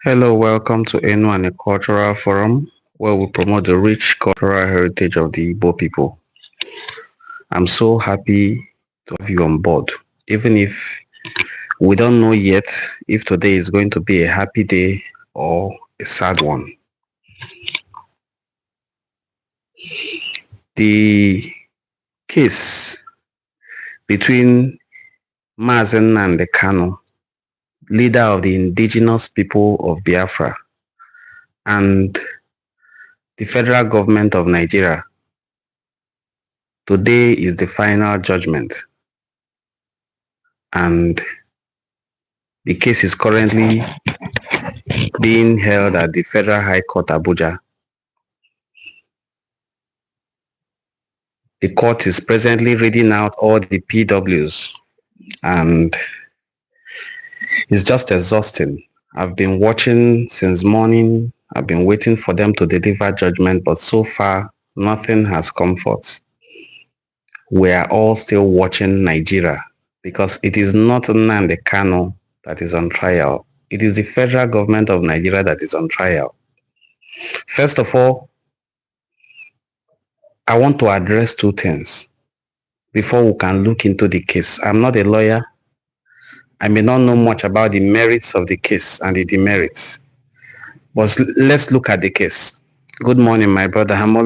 Hello, welcome to Enuani Cultural Forum, where we promote the rich cultural heritage of the Igbo people. I'm so happy to have you on board, even if we don't know yet if today is going to be a happy day or a sad one. The case between Nnamdi Kanu, leader of the indigenous people of Biafra, and the federal government of Nigeria. Today is the final judgment, and the case is currently being held at the Federal High Court, Abuja. The court is presently reading out all the PWs, and it's just exhausting. I've been watching since morning. I've been waiting for them to deliver judgment, but so far, nothing has come forth. We are all still watching Nigeria, because it is not Nnamdi Kanu that is on trial. It is the federal government of Nigeria that is on trial. First of all, I want to address two things before we can look into the case. I'm not a lawyer. I may not know much about the merits of the case and the demerits, but let's look at the case. Good morning, my brother. I'm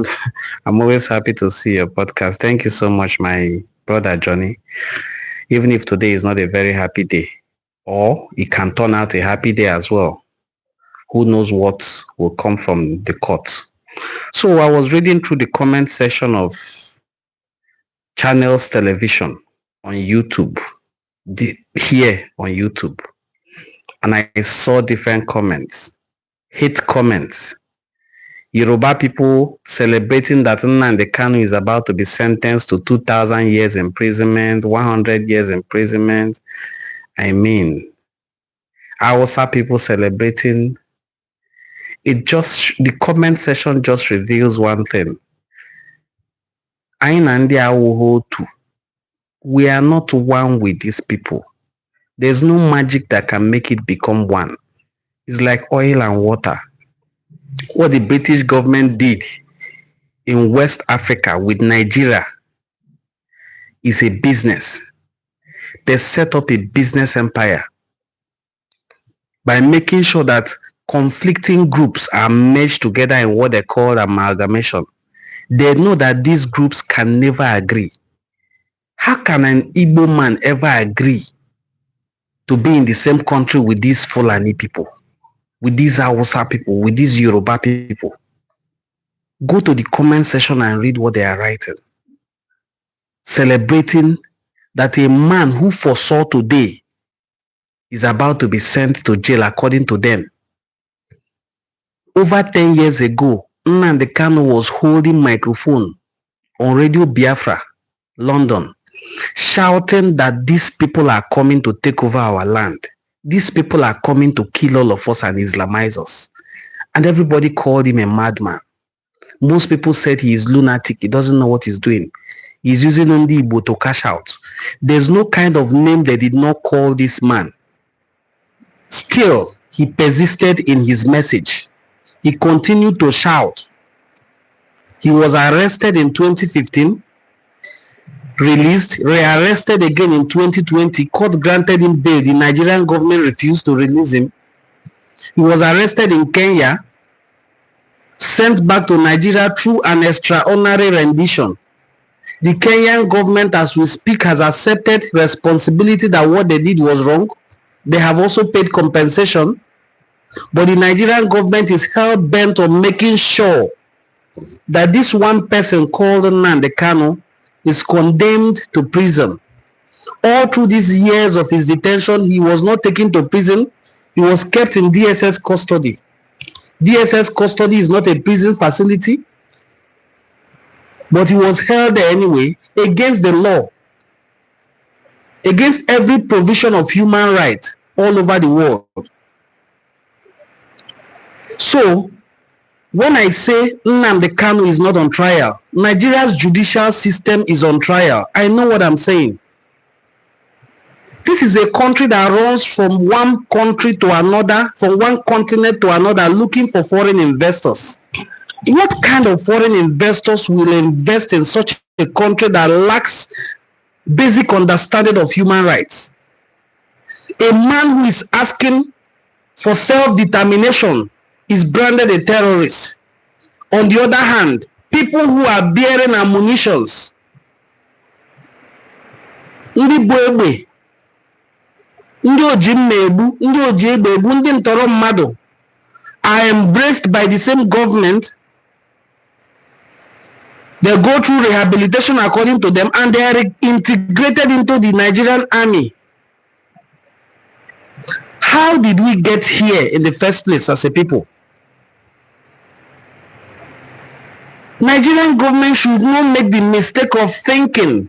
always happy to see your podcast. Thank you so much, my brother Johnny. Even if today is not a very happy day, or it can turn out a happy day as well. Who knows what will come from the court. So I was reading through the comment section of Channels Television on YouTube, here on YouTube, and I saw different comments, hate comments. Yoruba people celebrating that Nnamdi Kanu is about to be sentenced to 2,000 years imprisonment, 100 years imprisonment. I mean, Hausa people celebrating. The comment section just reveals one thing. We are not one with these people. There's no magic that can make it become one. It's like oil and water. What the British government did in West Africa with Nigeria is a business. They set up a business empire by making sure that conflicting groups are merged together in what they call amalgamation. They know that these groups can never agree. How can an Igbo man ever agree to be in the same country with these Fulani people, with these Hausa people, with these Yoruba people? Go to the comment section and read what they are writing. Celebrating that a man who foresaw today is about to be sent to jail according to them. Over 10 years ago, Nnamdi Kanu was holding microphone on Radio Biafra, London, shouting that these people are coming to take over our land. These people are coming to kill all of us and Islamize us. And everybody called him a madman. Most people said he is lunatic. He doesn't know what he's doing. He's using Ndi Igbo to cash out. There's no kind of name they did not call this man. Still, he persisted in his message. He continued to shout. He was arrested in 2015, released, rearrested again in 2020. Court granted him bail. The Nigerian government refused to release him. He was arrested in Kenya, sent back to Nigeria through an extraordinary rendition. The Kenyan government, as we speak, has accepted responsibility that what they did was wrong. They have also paid compensation. But the Nigerian government is hell-bent on making sure that this one person called Nnamdi Kanu is condemned to prison. All through these years of his detention, he was not taken to prison. He was kept in DSS custody. DSS custody is not a prison facility, but he was held there anyway against the law, against every provision of human rights all over the world. So, when I say Nnamdi Kanu is not on trial, Nigeria's judicial system is on trial. I know what I'm saying. This is a country that runs from one country to another, from one continent to another, looking for foreign investors. What kind of foreign investors will invest in such a country that lacks basic understanding of human rights? A man who is asking for self-determination is branded a terrorist. On the other hand, people who are bearing ammunitions, ndị bụ egbe, ndị oji mma egbu, ndị oji egbe egbu, ndị ntọrọ mmadụ, are embraced by the same government. They go through rehabilitation according to them, and they are integrated into the Nigerian army. How did we get here in the first place as a people? Nigerian government should not make the mistake of thinking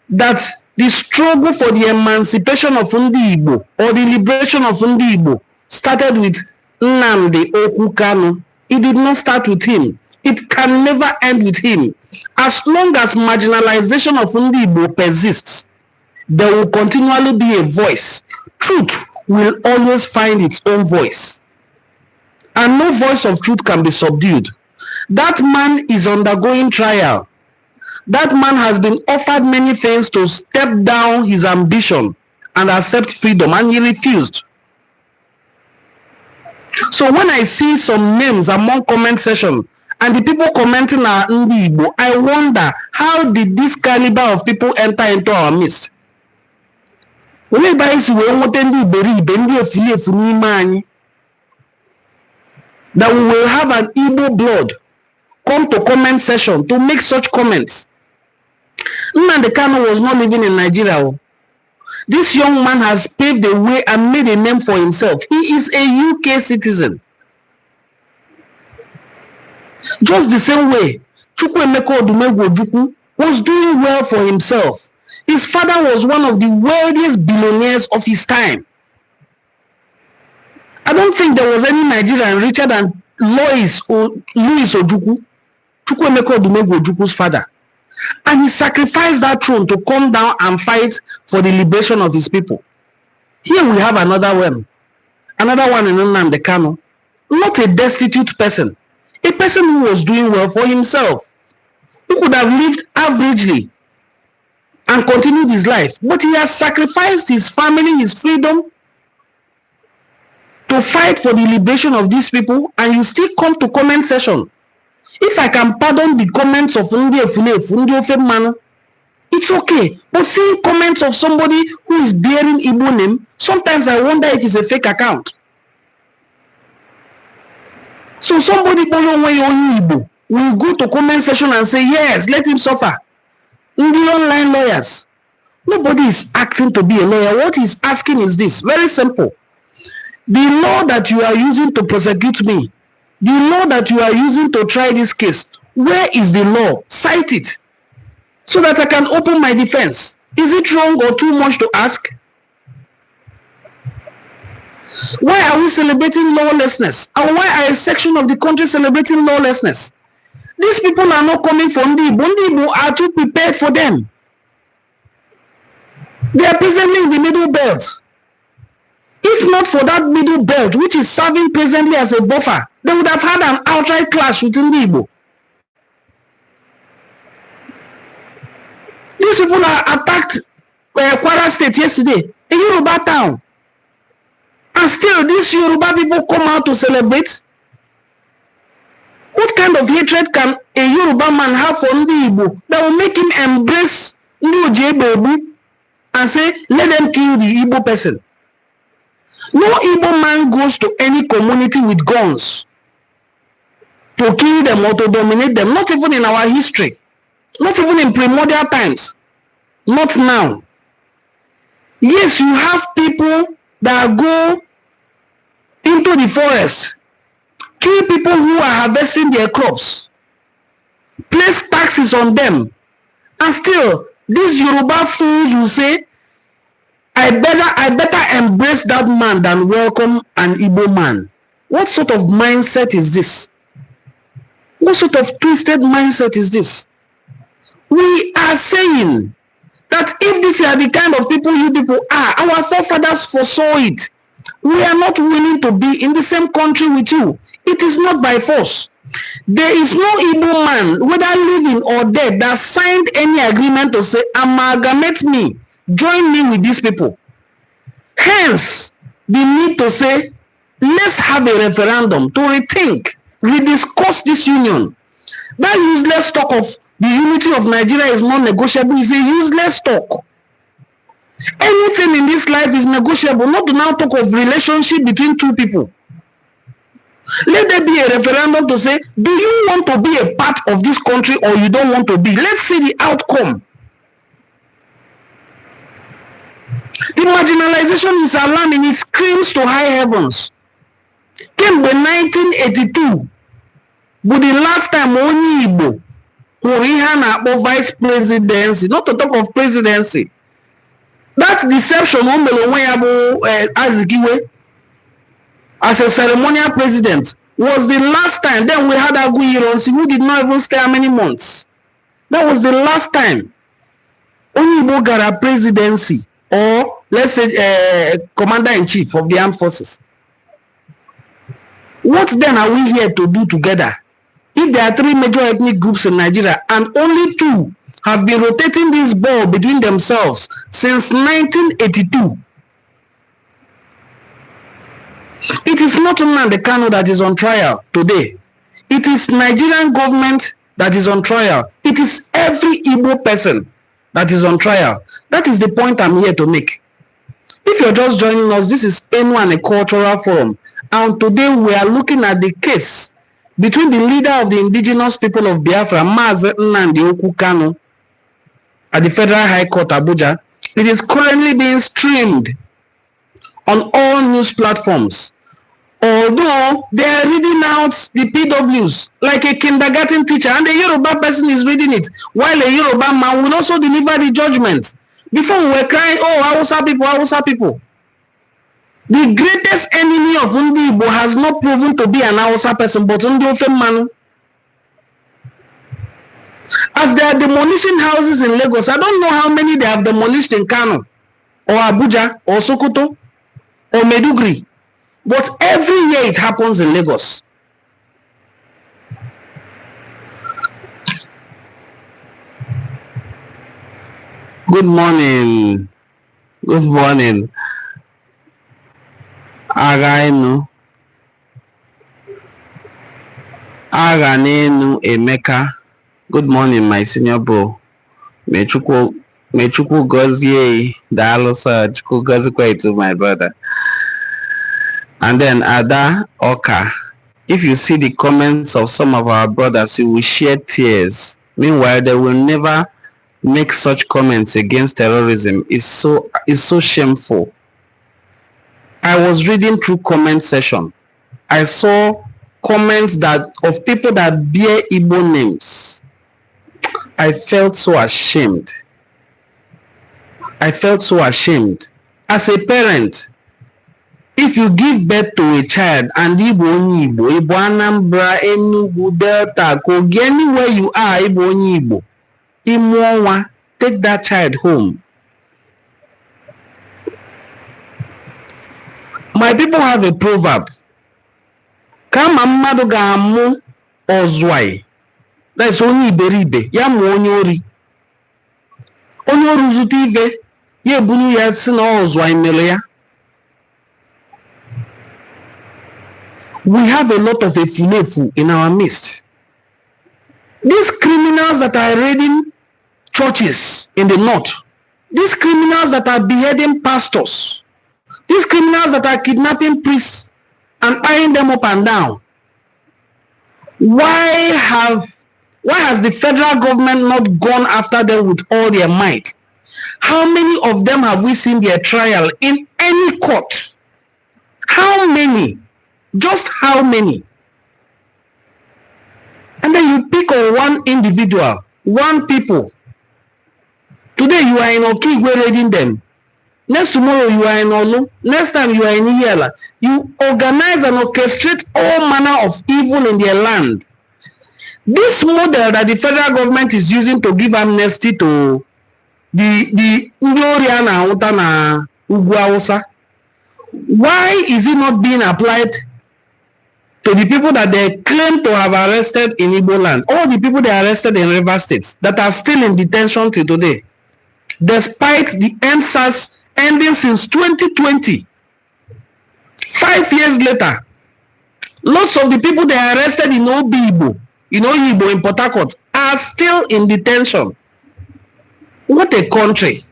that the struggle for the emancipation of Ndi Igbo or the liberation of Ndi Igbo started with Nnamdi Kanu. It did not start with him. It can never end with him. As long as marginalization of Ndi Igbo persists, there will continually be a voice. Truth will always find its own voice. And no voice of truth can be subdued. That man is undergoing trial. That man has been offered many things to step down his ambition and accept freedom, and he refused. So when I see some names among comment section and the people commenting are Ndi Igbo, I wonder, how did this caliber of people enter into our midst? That we will have an Igbo blood come to comment section to make such comments. Nnamdi Kanu was not living in Nigeria. This young man has paved the way and made a name for himself. He is a UK citizen. Just the same way, Chukwuemeka Odumegwu Ojukwu was doing well for himself. His father was one of the wealthiest billionaires of his time. I don't think there was any Nigerian richer than Louis Ojukwu, Chukwuemeka Odumegwu Ojukwu's father. And he sacrificed that throne to come down and fight for the liberation of his people. Here we have another one in Nnamdi Kanu. Not a destitute person. A person who was doing well for himself. Who could have lived averagely and continued his life. But he has sacrificed his family, his freedom, to fight for the liberation of these people, and you still come to comment section. If I can pardon the comments of Ndi Ofe Manu, it's okay. But seeing comments of somebody who is bearing Igbo name, sometimes I wonder if it's a fake account. So somebody Igbo will go to comment section and say, yes, let him suffer. Ndi online lawyers. Nobody is acting to be a lawyer. What he's asking is this, very simple. The law that you are using to prosecute me, the law that you are using to try this case, where is the law? Cite it so that I can open my defense. Is it wrong or too much to ask? Why are we celebrating lawlessness? And why are a section of the country celebrating lawlessness? These people are not coming from Ndi Igbo. Ndi Igbo are too prepared for them. They are presently in the middle belt. If not for that middle belt, which is serving presently as a buffer, they would have had an outright clash with Ndi Igbo. These people are attacked Kwara State yesterday, a Yoruba town. And still, these Yoruba people come out to celebrate. What kind of hatred can a Yoruba man have for Ndi Igbo that will make him embrace Ndi Oji and say, let them kill the Igbo person? No Igbo man goes to any community with guns to kill them or to dominate them. Not even in our history. Not even in primordial times. Not now. Yes, you have people that go into the forest, kill people who are harvesting their crops, place taxes on them, and still these Yoruba fools will say, I better embrace that man than welcome an Igbo man. What sort of mindset is this? What sort of twisted mindset is this? We are saying that if these are the kind of people you people are, our forefathers foresaw it. We are not willing to be in the same country with you. It is not by force. There is no Igbo man, whether living or dead, that signed any agreement to say, amalgamate me, join me with these people. Hence, the need to say, let's have a referendum to rethink, rediscuss this union. That useless talk of the unity of Nigeria is non-negotiable is a useless talk. Anything in this life is negotiable, not to now talk of relationship between two people. Let there be a referendum to say, do you want to be a part of this country or you don't want to be? Let's see the outcome. The marginalization is alarming. It screams to high heavens. Came by 1982, but the last time only Igbo who had vice presidency, not to talk of presidency. That deception as a ceremonial president was the last time. Then we had Aguiyi who did not even stay how many months. That was the last time Igbo got a presidency, or let's say commander-in-chief of the armed forces. What then are we here to do together? If there are three major ethnic groups in Nigeria and only two have been rotating this ball between themselves since 1982, it is not Nnamdi Kanu that is on trial today. It is Nigerian government that is on trial. It is every Igbo person that is on trial. That is the point I'm here to make. If you're just joining us, this is Enuani Cultural Forum. And today we are looking at the case between the leader of the indigenous people of Biafra, Nnamdi Kanu, at the Federal High Court, Abuja. It is currently being streamed on all news platforms. Although they are reading out the PWs like a kindergarten teacher, and a Yoruba person is reading it, while a Yoruba man will also deliver the judgment. Before we were crying, oh, Hausa people, Hausa people. The greatest enemy of Ndi Igbo has not proven to be an Hausa person, but Ndi Ofe man. As they are demolishing houses in Lagos, I don't know how many they have demolished in Kano, or Abuja, or Sokoto, or Meduguri. But every year it happens in Lagos. Good morning. Good morning. Againu. Aganenu Emeka. Good morning, my senior bro. Mechukwu Gozie Dalosa Chukwu Gozie to my brother. And then Ada Oka. If you see the comments of some of our brothers, you will shed tears. Meanwhile, they will never make such comments against terrorism. It's so shameful. I was reading through comment section. I saw comments of people that bear Igbo names. I felt so ashamed. I felt so ashamed. As a parent, if you give birth to a child and Igbo, Anambra, Enugu, Delta, Kogi, anywhere you are, Igbo, Imowa, take that child home. My people have a proverb. Kama mmadụ ga-amụ ozwai. That's onye iberibe. Ya mụ onye ori. Onye ori zute ive. Ya ebunu ya si na ozwai mere ya. We have a lot of efulefu in our midst. These criminals that are raiding churches in the north. These criminals that are beheading pastors. These criminals that are kidnapping priests and tying them up and down. Why has the federal government not gone after them with all their might? How many of them have we seen their trial in any court? How many? Just how many? And then you pick on one individual, one people. Today you are in Okigwe raiding them. Next tomorrow you are in Olu. Next time you are in Iyala. You organize and orchestrate all manner of evil in their land. This model that the federal government is using to give amnesty to the Ndori na Uta na Ugwu Hausa, why is it not being applied to the people that they claim to have arrested in Igbo land? All the people they arrested in River State that are still in detention till today, despite the NSAS ending since 2020. 5 years later, lots of the people they arrested in Obibo, in Port Harcourt, are still in detention. What a country.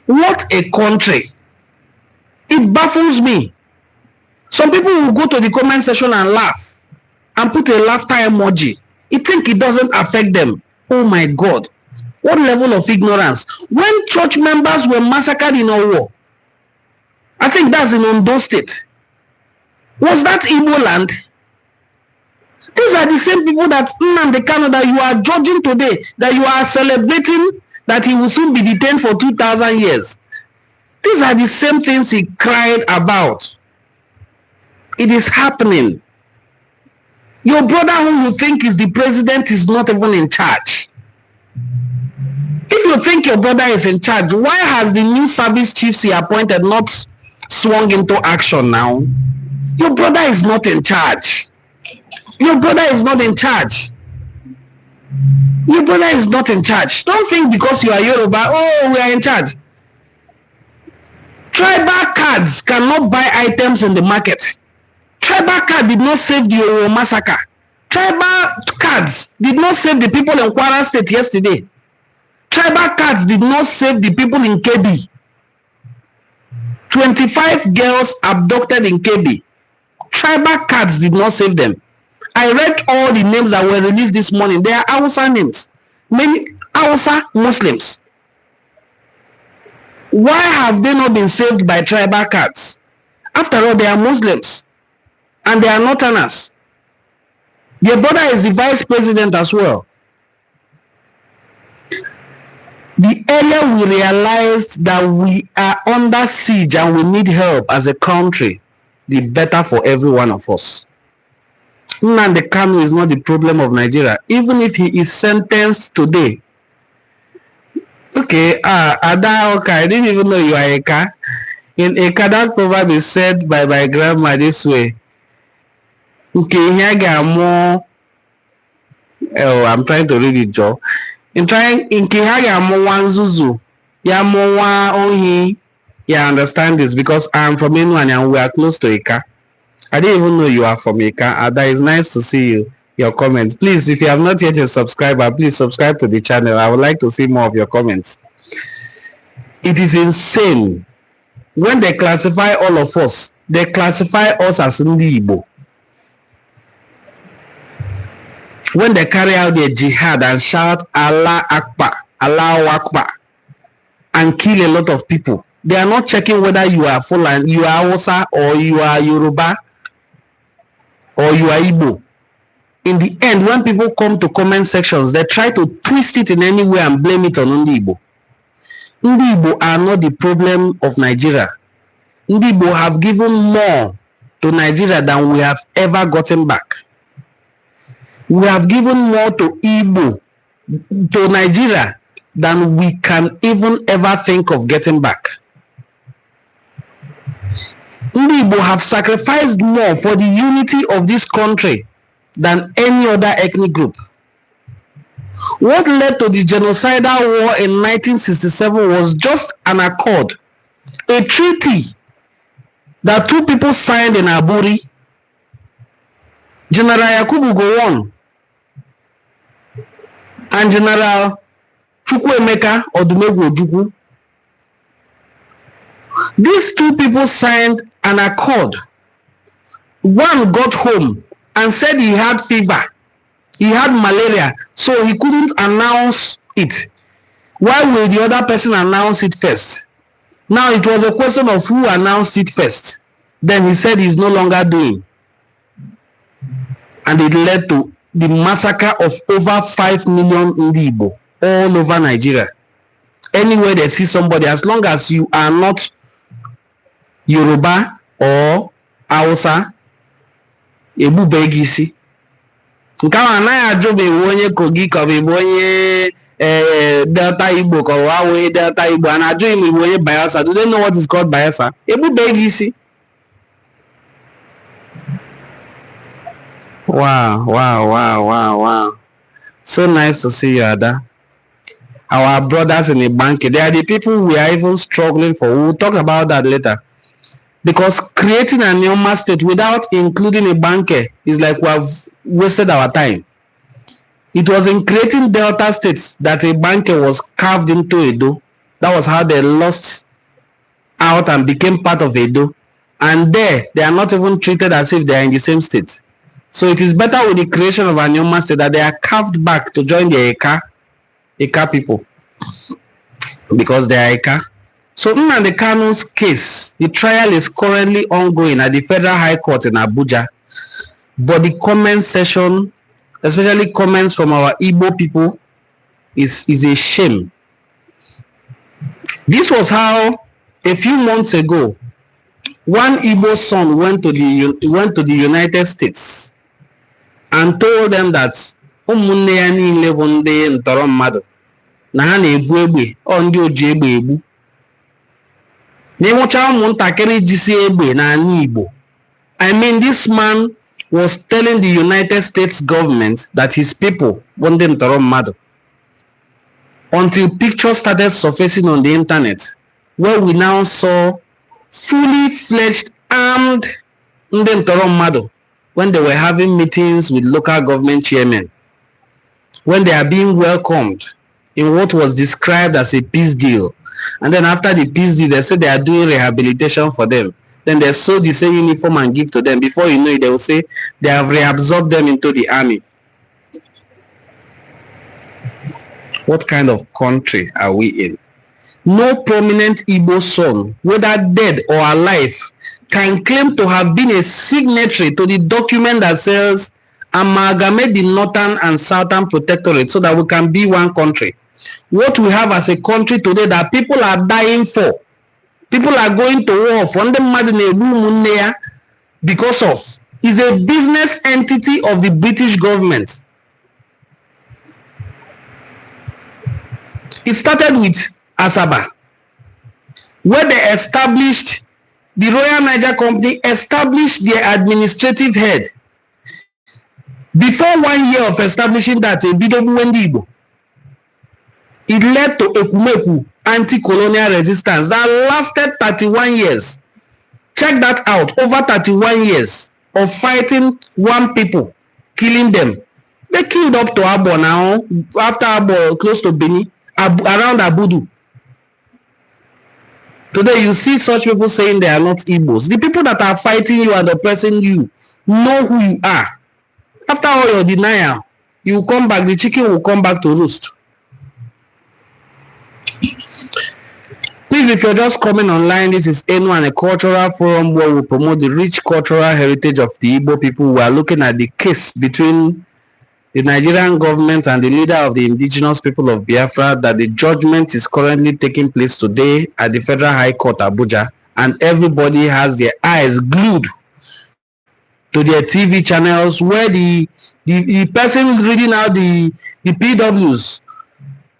What a country. It baffles me. Some people will go to the comment section and laugh and put a laughter emoji. You think it doesn't affect them. Oh my God. What level of ignorance? When church members were massacred in Owo, I think that's in Ondo State. Was that Igbo land? These are the same people that Nnamdi Kanu that you are judging today, that you are celebrating that he will soon be detained for 2,000 years. These are the same things he cried about. It is happening. Your brother who you think is the president is not even in charge. If you think your brother is in charge, why has the new service chiefs he appointed not swung into action now? Your brother is not in charge. Your brother is not in charge. Your brother is not in charge. Don't think because you are Yoruba, oh, we are in charge. Tribal cards cannot buy items in the market. Tribal card did not save the Owo massacre. Tribal cards did not save the people in Kwara State yesterday. Tribal cards did not save the people in KB. 25 girls abducted in KB. Tribal cards did not save them. I read all the names that were released this morning. They are Hausa names. Many Hausa Muslims. Why have they not been saved by tribal cards? After all, they are Muslims. And they are Northerners. Their brother is the vice president as well. The earlier we realized that we are under siege and we need help as a country, the better for every one of us. Nnamdi Kanu is not the problem of Nigeria. Even if he is sentenced today. Okay, Ada, okay, I didn't even know you are Eka. In Eka, that proverb is said by my grandma this way. Okay, here get more. Oh, I'm trying to read it, Joe. In Kihaga Mwanzuzu, Yamowa Ohi, yeah, understand this because I'm from Enuani and we are close to Eka. I didn't even know you are from Eka. Ada, it's nice to see you. Your comments. Please, if you have not yet a subscriber, please subscribe to the channel. I would like to see more of your comments. It is insane. When they classify all of us, they classify us as Ndi Igbo. When they carry out their jihad and shout Allah Akbar, Allah Akbar, and kill a lot of people, they are not checking whether you are Fulani, you are Hausa, or you are Yoruba, or you are Igbo. In the end, when people come to comment sections, they try to twist it in any way and blame it on Ndi Igbo. Ndi Igbo are not the problem of Nigeria. Ndi Igbo have given more to Nigeria than we have ever gotten back. We have given more to Igbo, to Nigeria, than we can even ever think of getting back. Ndi Igbo have sacrificed more for the unity of this country than any other ethnic group. What led to the genocidal war in 1967 was just an accord, a treaty that two people signed in Aburi. General Yakubu Gowon and General Chukwuemeka Odumegwu Ojukwu. These two people signed an accord. One got home and said he had fever, he had malaria, so he couldn't announce it. Why will the other person announce it first? Now it was a question of who announced it first. Then he said he's no longer doing. And it led to the massacre of over 5 million Ndi Igbo all over Nigeria. Anywhere they see somebody, as long as you are not Yoruba or Hausa, ebube gị isi. Nke ahụ anaghị ajụ ma ịbụ onye Kogi ka ọ bụ ịbụ onye Delta Igbo ka ọ bụ onye Delta Igbo, a na-ajụ ma ịbụ onye Bayelsa. Do they know what is called Bayelsa? Ebube gị isi. Wow. So nice to see you, Ada. Our brothers in the bank, they are the people we are even struggling for. We will talk about that later. Because creating a Neoma state without including a banker is like we have wasted our time. It was in creating Delta states that a banker was carved into Edo. That was how they lost out and became part of Edo. And there, they are not even treated as if they are in the same state. So it is better with the creation of a Neoma state that they are carved back to join the Eka people. Because they are Eka. So Nnamdi Kanu's case, the trial is currently ongoing at the Federal High Court in Abuja. But the comment section, especially comments from our Igbo people, is a shame. This was how, a few months ago, one Igbo son went to the United States and told them that ụmụnne ya niile bụ ndị ntọrọ mmadụ na ha na-ebu egbe ọ ndị oji egbe egbu. N'ịnwụcha ụmụntakịrị jisi egbe n'ala Igbo. I mean, this man was telling the United States government that his people bụ ndị ntọrọ mmadụ. Until pictures started surfacing on the internet, where we now saw fully fledged armed ndị ntọrọ mmadụ when they were having meetings with local government chairmen, when they are being welcomed in what was described as a peace deal. And then after the peace deal, they said they are doing rehabilitation for them. Then they sew the same uniform and give to them. Before you know it, they will say they have reabsorbed them into the army. What kind of country are we in? No prominent Igbo son, whether dead or alive, can claim to have been a signatory to the document that says amalgamate the northern and southern protectorate so that we can be one country. What we have as a country today that people are dying for, people are going to war for, because of, is a business entity of the British government. It started with Asaba, where they established, the Royal Niger Company established their administrative head. Before 1 year of establishing that, it led to Ekumeku anti-colonial resistance that lasted 31 years. Check that out, over 31 years of fighting one people, killing them. They killed up to Abo now, after Abo, close to Beni, around Abudu. Today you see such people saying they are not Igbos. The people that are fighting you and oppressing you know who you are. After all your denial, you will come back, the chicken will come back to roost. Please, if you're just coming online, this is Enuani, a cultural forum where we promote the rich cultural heritage of the Igbo people. We are looking at the case between the Nigerian government and the leader of the indigenous people of Biafra, that the judgment is currently taking place today at the Federal High Court, Abuja, and everybody has their eyes glued to their TV channels, where the person reading out the PWs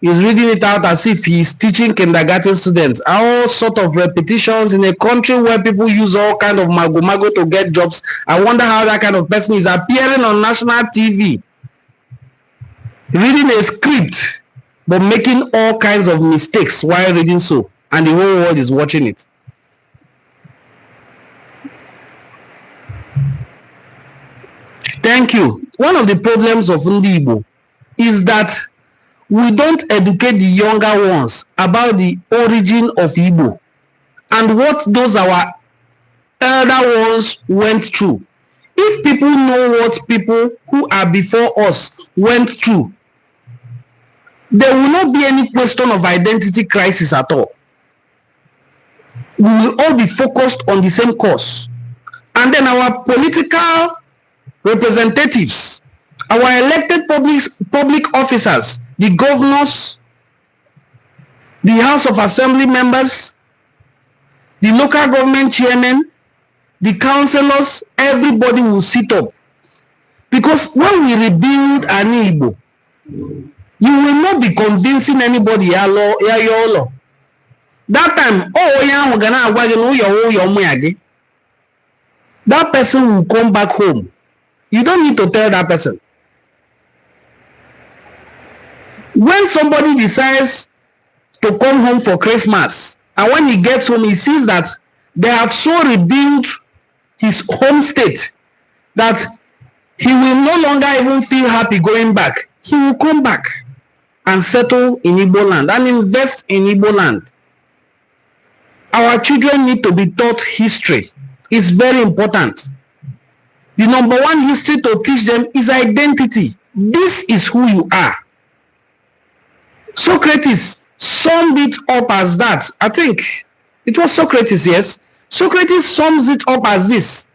is reading it out as if he is teaching kindergarten students. All sort of repetitions in a country where people use all kind of mago to get jobs. I wonder how that kind of person is appearing on national TV, reading a script, but making all kinds of mistakes while reading so, and the whole world is watching it. Thank you. One of the problems of Ndi Igbo is that we don't educate the younger ones about the origin of Igbo and what those our elder ones went through. If people know what people who are before us went through, there will not be any question of identity crisis at all. We will all be focused on the same cause. And then our political representatives, our elected public officers, the governors, the House of Assembly members, the local government chairmen, the councillors, everybody will sit up. Because when we rebuild an Igbo, you will not be convincing anybody. That time, that person will come back home. You don't need to tell that person. When somebody decides to come home for Christmas, and when he gets home, he sees that they have so rebuilt his home state that he will no longer even feel happy going back. He will come back and settle in Igbo land and invest in Igbo land. Our children need to be taught history. It's very important. The number one history to teach them is identity. This is who you are. Socrates summed it up as that. I think it was Socrates, yes. Socrates sums it up as this.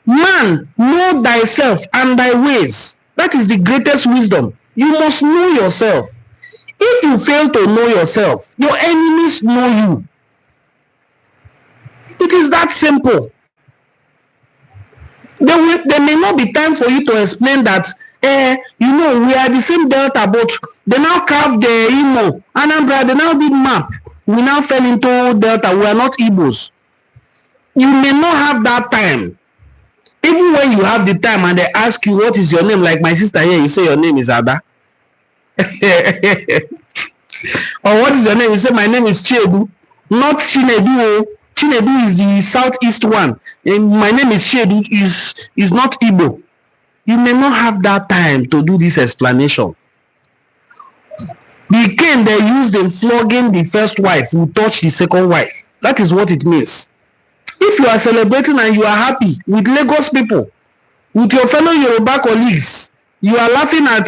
Man, know thyself and thy ways. That is the greatest wisdom. You must know yourself. If you fail to know yourself, your enemies know you. It is that simple. There may not be time for you to explain that, we are the same Delta, but they now carved the Imo, Anambra, they now did map. We now fell into Delta. We are not Igbos. You may not have that time. Even when you have the time and they ask you, what is your name? Like my sister here, you say your name is Ada. Or what is your name? You say, my name is Chebu. Not Chinedu. Chinedu is the southeast one. And my name is Chebu, is not Igbo. You may not have that time to do this explanation. The cane they used in flogging the first wife will touch the second wife. That is what it means. If you are celebrating and you are happy with Lagos people, with your fellow Yoruba colleagues, you are laughing at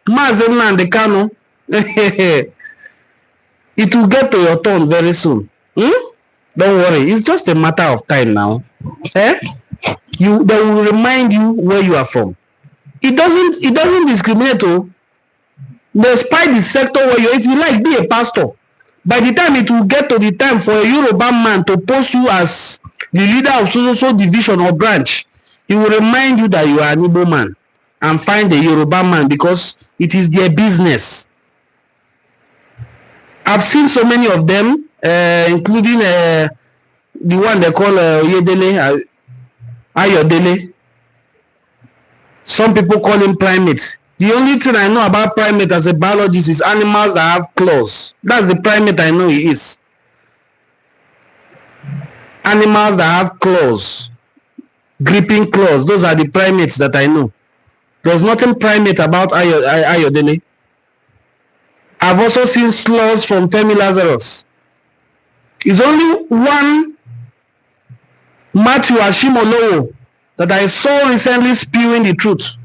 Nnamdi Kanu, it will get to your turn very soon. Don't worry, it's just a matter of time now. They will remind you where you are from. It doesn't discriminate. Despite the sector where you, if you like, be a pastor. By the time it will get to the time for a Yoruba man to post you as the leader of so division or branch, he will remind you that you are an Igbo man and find a Yoruba man because it is their business. I've seen so many of them, including the one they call Oyedele, Ayodele. Some people call him primate. The only thing I know about primate as a biologist is animals that have claws. That's the primate I know he is. Animals that have claws, gripping claws. Those are the primates that I know. There's nothing primate about Ayodele. I've also seen sloths from Femi Lazarus. It's only one Matthew Ashimolowo that I saw recently spewing the truth.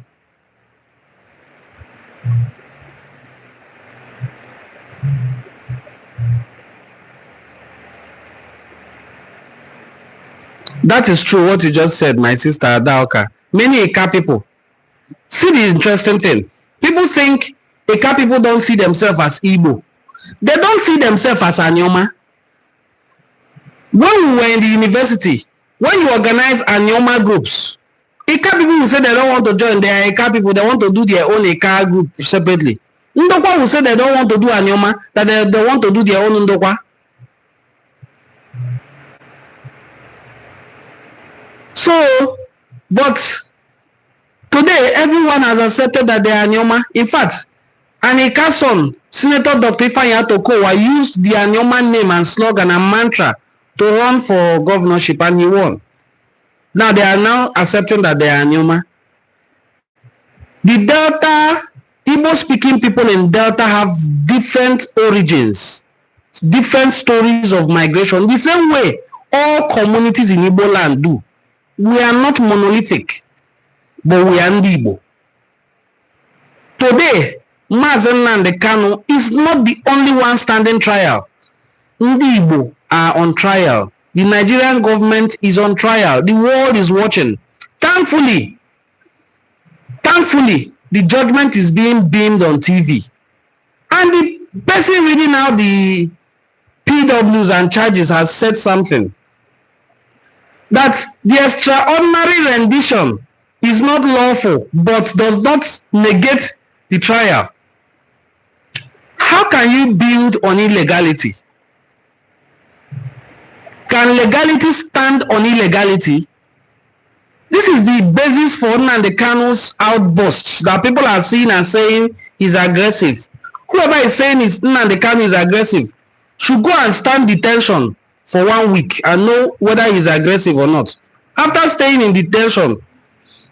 That is true what you just said, my sister Adaoka. Many Eka people. See the interesting thing. People think Eka people don't see themselves as Igbo. They don't see themselves as Anyoma. When we were in the university, when you organize Anyoma groups, Eka people will say they don't want to join. They are Eka people. They want to do their own Eka group separately. Ndokwa will say they don't want to do Anyoma, that they want to do their own Ndokwa. So, but today everyone has accepted that they are Anyoma. In fact, Anika's son, Senator Dr. Ifeanyi Atokowa, used the Anyoma name and slogan and mantra to run for governorship, and he won. Now they are now accepting that they are Anyoma. The Delta, Igbo-speaking people in Delta have different origins, different stories of migration, the same way all communities in Igbo land do. We are not monolithic, but we are Igbo. Today, Nnamdi Kanu is not the only one standing trial. Igbo are on trial. The Nigerian government is on trial. The world is watching. Thankfully, the judgment is being beamed on TV. And the person reading out the PWs and charges has said something, that the extraordinary rendition is not lawful but does not negate the trial. How can you build on illegality? Can legality stand on illegality? This is the basis for Nnamdi Kanu's outbursts that people are seeing and saying he's aggressive. Whoever is saying Nnamdi Kanu is aggressive should go and stand detention for 1 week and know whether he's aggressive or not. After staying in detention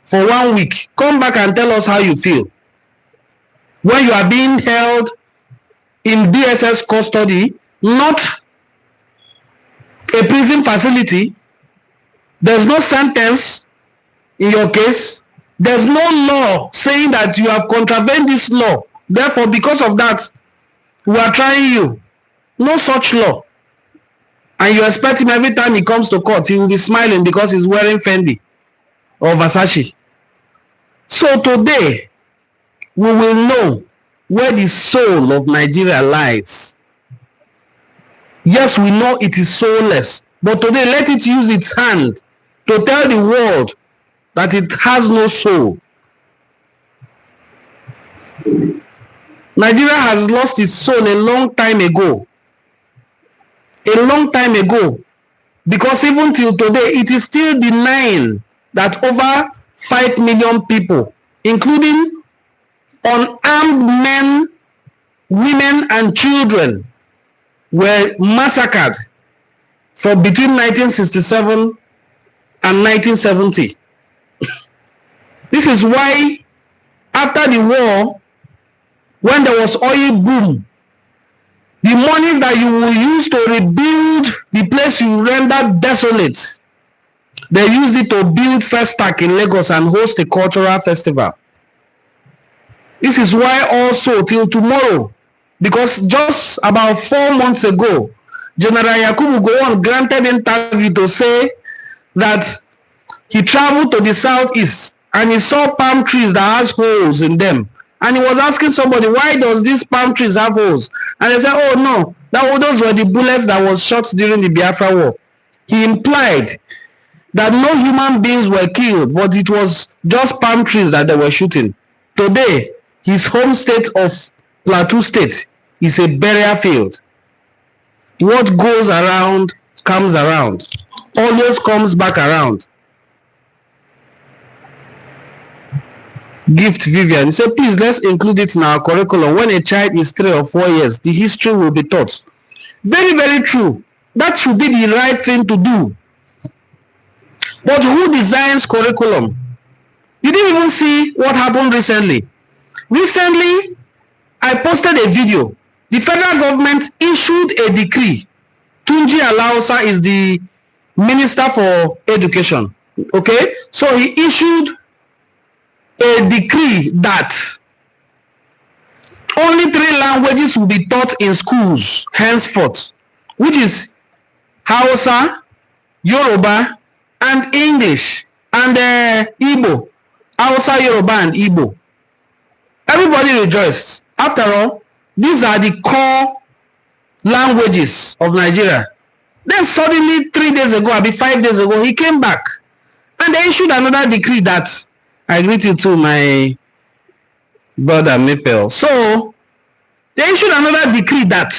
for 1 week, come back and tell us how you feel. When you are being held in DSS custody, not a prison facility, there's no sentence in your case, there's no law saying that you have contravened this law. Therefore, because of that, we are trying you. No such law. And you expect him every time he comes to court, he will be smiling because he's wearing Fendi or Versace. So today, we will know where the soul of Nigeria lies. Yes, we know it is soulless, but today let it use its hand to tell the world that it has no soul. Nigeria has lost its soul a long time ago. A long time ago. Because even till today, it is still denying that over 5 million people, including unarmed men, women, and children, were massacred from between 1967 and 1970. This is why after the war, when there was oil boom, the money that you will use to rebuild the place you rendered desolate, they used it to build Festac in Lagos and host a cultural festival. This is why also till tomorrow, because just about 4 months ago, General Yakubu Gowon granted an interview to say that he traveled to the southeast and he saw palm trees that has holes in them. And he was asking somebody, why does these palm trees have holes? And they said, oh no, those were the bullets that was shot during the Biafra war. He implied that no human beings were killed, but it was just palm trees that they were shooting. Today, his home state of Plateau State is a burial field. What goes around comes around, always comes back around. Gift Vivian, he said, please let's include it in our curriculum. When a child is 3 or 4 years, the history will be taught. Very, very true. That should be the right thing to do. But who designs curriculum? You didn't even see what happened recently. Recently, I posted a video. The federal government issued a decree. Tunji Alausa is the Minister for Education. Okay? So he issued a decree that only 3 languages will be taught in schools henceforth, which is Hausa, Yoruba, and English, and Igbo. Hausa, Yoruba, and Igbo. Everybody rejoiced. After all, these are the core languages of Nigeria. Then suddenly 3 days ago, maybe 5 days ago, he came back and they issued another decree that I greet you to my brother Maple. So they issued another decree that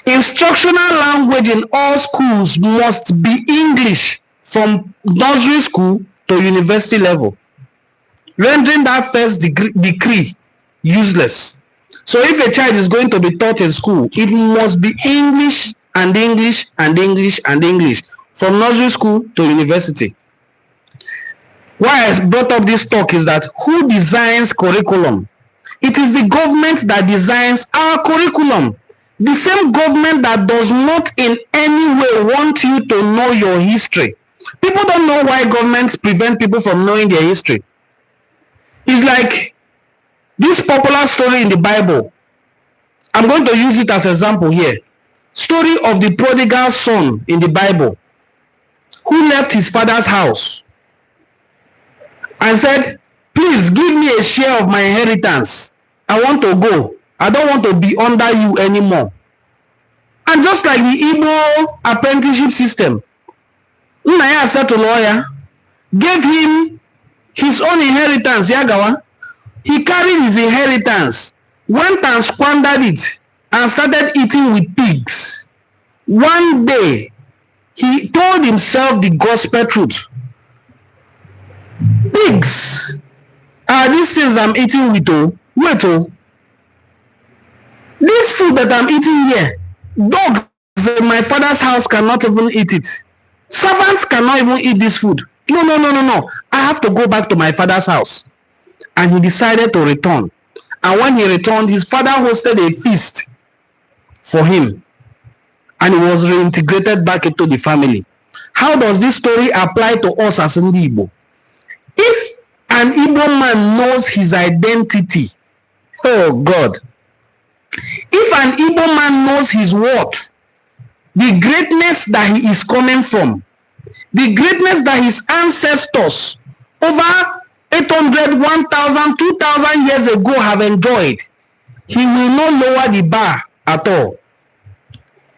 instructional language in all schools must be English from nursery school to university level, rendering that first decree useless. So if a child is going to be taught in school, it must be English and English and English and English from nursery school to university. Why I brought up this talk is that who designs curriculum? It is the government that designs our curriculum. The same government that does not in any way want you to know your history. People don't know why governments prevent people from knowing their history. It's like this popular story in the Bible. I'm going to use it as an example here. Story of the prodigal son in the Bible who left his father's house and said, please give me a share of my inheritance. I want to go. I don't want to be under you anymore. And just like the Igbo apprenticeship system, Nnaya said to lawyer, gave him his own inheritance, Yagawa. He carried his inheritance, went and squandered it, and started eating with pigs. One day, he told himself the gospel truth. Pigs are these things I'm eating with, oh. Wait, oh. This food that I'm eating here, dogs in my father's house cannot even eat it. Servants cannot even eat this food. No. I have to go back to my father's house. And he decided to return. And when he returned, his father hosted a feast for him. And he was reintegrated back into the family. How does this story apply to us as Ndi Igbo? If an Igbo man knows his identity, oh God, if an Igbo man knows his worth, the greatness that he is coming from, the greatness that his ancestors over 800, 1,000, 2,000 years ago have enjoyed, he will not lower the bar at all.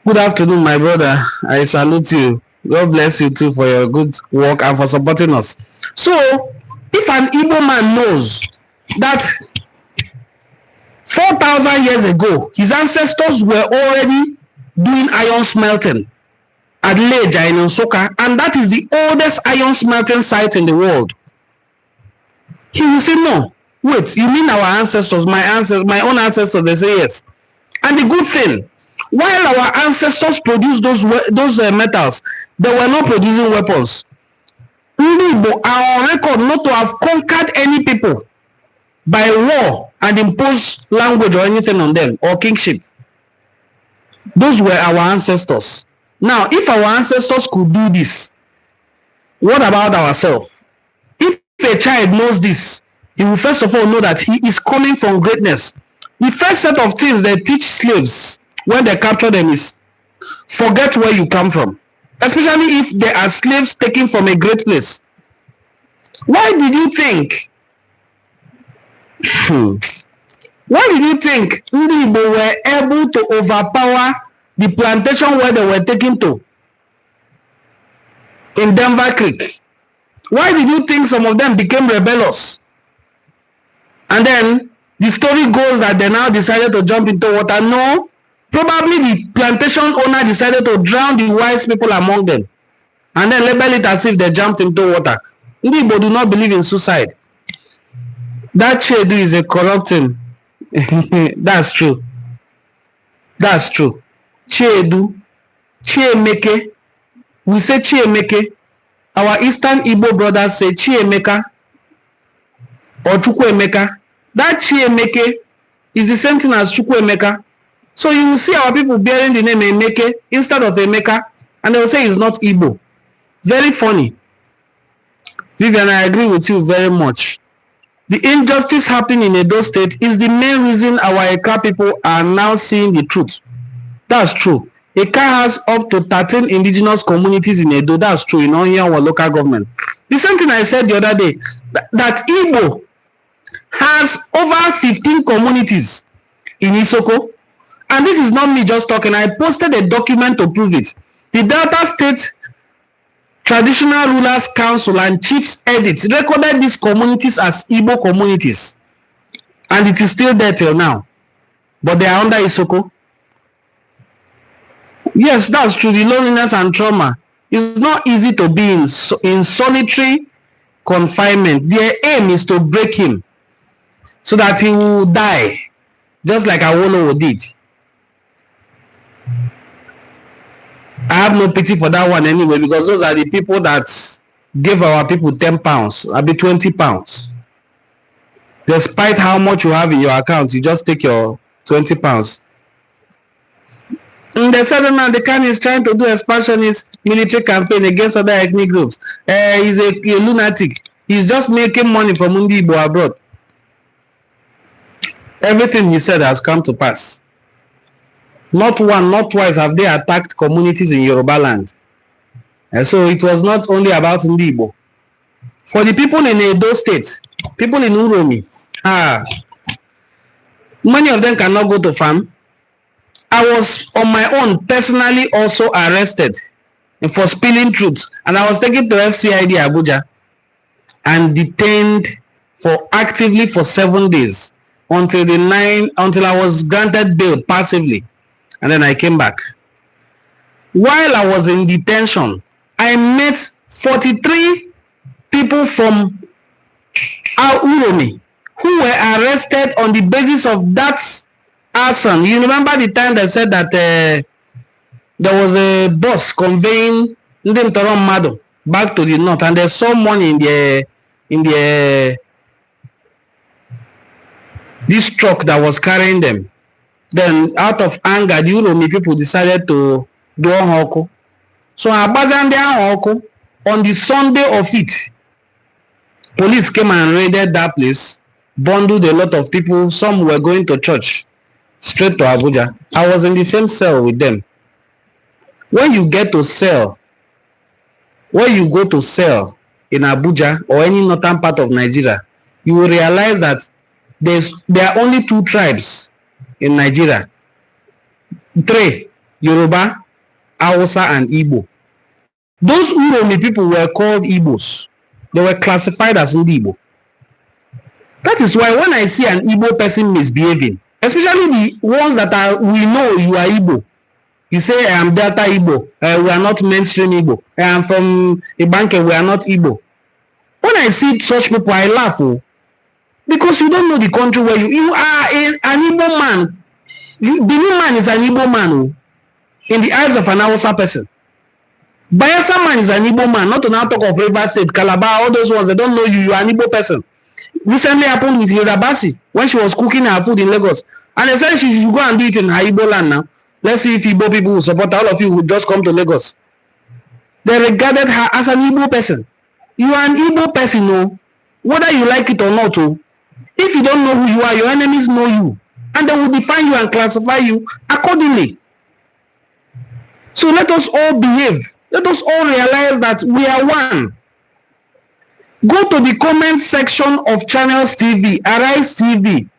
Good afternoon, my brother. I salute you. God bless you too for your good work and for supporting us. So, if an Igbo man knows that 4,000 years ago, his ancestors were already doing iron smelting at Leja in Nsukka, and that is the oldest iron smelting site in the world, he will say, no, wait, you mean our ancestors, my own ancestors? They say yes. And the good thing, while our ancestors produced those metals, they were not producing weapons. Ndị Igbo are on record not to have conquered any people by war and impose language or anything on them, or kingship. Those were our ancestors. Now, if our ancestors could do this, what about ourselves? If a child knows this, he will first of all know that he is coming from greatness. The first set of things they teach slaves when they capture them is forget where you come from, especially if they are slaves taken from a great place. Why did you think Ndi Igbo were able to overpower the plantation where they were taken to in Denver Creek? Why did you think some of them became rebellious? And then the story goes that they now decided to jump into water. No, probably the plantation owner decided to drown the wise people among them and then label it as if they jumped into water. Ndi Igbo do not believe in suicide. That Chedu is a corrupting. That's true. That's true. Chedu, Chiemeke. We say Chiemeke. Our Eastern Igbo brothers say Chiemeka or Chukwuemeka. That Chiemeke is the same thing as Chukwuemeka. So you will see our people bearing the name Emeke instead of Emeka, and they will say it's not Igbo. Very funny. Vivian, I agree with you very much. The injustice happening in Edo State is the main reason our Eka people are now seeing the truth. That's true. Eka has up to 13 indigenous communities in Edo. That's true in our local government. The same thing I said the other day, that Igbo has over 15 communities in Isoko. And this is not me just talking. I posted a document to prove it. The Delta State Traditional Rulers Council and Chiefs Edits recorded these communities as Igbo communities. And it is still there till now. But they are under Isoko. Yes, that's true. The loneliness and trauma. It's not easy to be in solitary confinement. Their aim is to break him so that he will die, just like Awolowo did. I have no pity for that one anyway, because those are the people that gave our people 10 pounds, I'll be 20 pounds. Despite how much you have in your account, you just take your 20 pounds. And they said Nnamdi Kanu is trying to do expansionist military campaign against other ethnic groups. He's a lunatic. He's just making money from Ndi Igbo abroad. Everything he said has come to pass. Not one, not twice have they attacked communities in Yoruba land. And so it was not only about Ndi Igbo. For the people in Edo State, people in Uromi, many of them cannot go to farm. I was on my own personally also arrested for spilling truth, and I was taken to FCID Abuja and detained actively for 7 days until I was granted bail passively, and then I came back. While I was in detention, I met 43 people from Nnamdi who were arrested on the basis of that arson. You remember the time they said that there was a bus conveying Nnamdi back to the north, and there's some money in this truck that was carrying them. Then, out of anger, the Nnamdi people decided to do Hoko. So, Abuja on the Sunday of it, police came and raided that place, bundled a lot of people. Some were going to church, straight to Abuja. I was in the same cell with them. When you get to sell, when you go to sell in Abuja or any northern part of Nigeria, you will realize that there are only 2 tribes in Nigeria. 3, Yoruba, Hausa, and Igbo. Those Nnamdi people were called Igbos. They were classified as Igbo. That is why when I see an Igbo person misbehaving, especially the ones that we know you are Igbo, you say, I am Delta Igbo, we are not mainstream Igbo, I am from Ibanke, we are not Igbo. When I see such people, I laugh, because you don't know the country where you are an Igbo man. The new man is an Igbo man in the eyes of an Hausa person. Bayelsa man is an Igbo man, not to now talk of Rivers State, Calabar, all those ones, they don't know you, you are an Igbo person. Recently happened with Hirabasi when she was cooking her food in Lagos. And they said she should go and do it in her Igbo land now. Let's see if Igbo people will support all of you who just come to Lagos. They regarded her as an Igbo person. You are an Igbo person, whether you like it or not. If you don't know who you are, your enemies know you. And they will define you and classify you accordingly. So let us all behave. Let us all realize that we are one. Go to the comment section of Channels TV, Arise TV,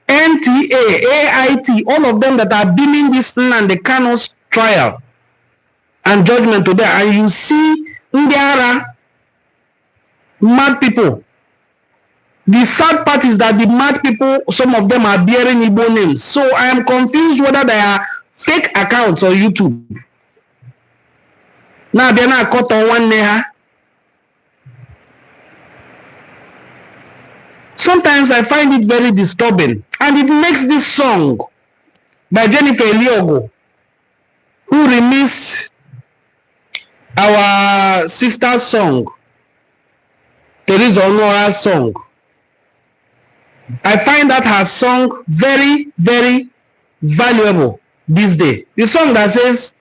NTA, AIT, all of them that are beaming this Nnamdi Kanu's trial and judgment today, and you see Ndiara, mad people. The sad part is that the mad people, some of them are bearing Igbo names. So I am confused whether they are fake accounts on YouTube. Now they're not caught on one neha. Sometimes I find it very disturbing, and it makes this song by Jennifer Eliogo, who remixed our sister's song, Teresa Onora's song. I find that her song very, very valuable this day. The song that says,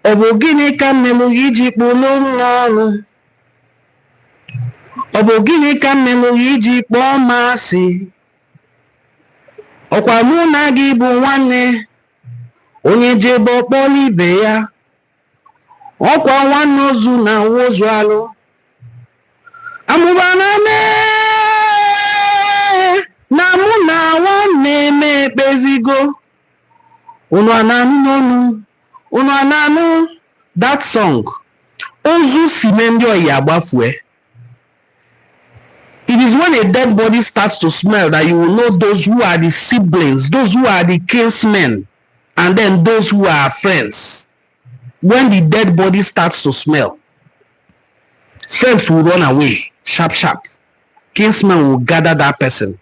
Obogini kamelu yiji kpolonu, Obogini kamelu yiji kpomasi, Okwa mụ na gị bụ nwanne, onye jebe kpọrọ ibe ya, Okwa nwanne ozu na ozu alụ, amụba na na mụ na nwanne me ekpezigo, unu ananụ, unu ananụ. That song, ozu si me ndị oyi agbafue. It is when a dead body starts to smell that you will know those who are the siblings, those who are the kinsmen, and then those who are friends. When the dead body starts to smell, friends will run away, sharp, sharp. Kinsmen will gather that person,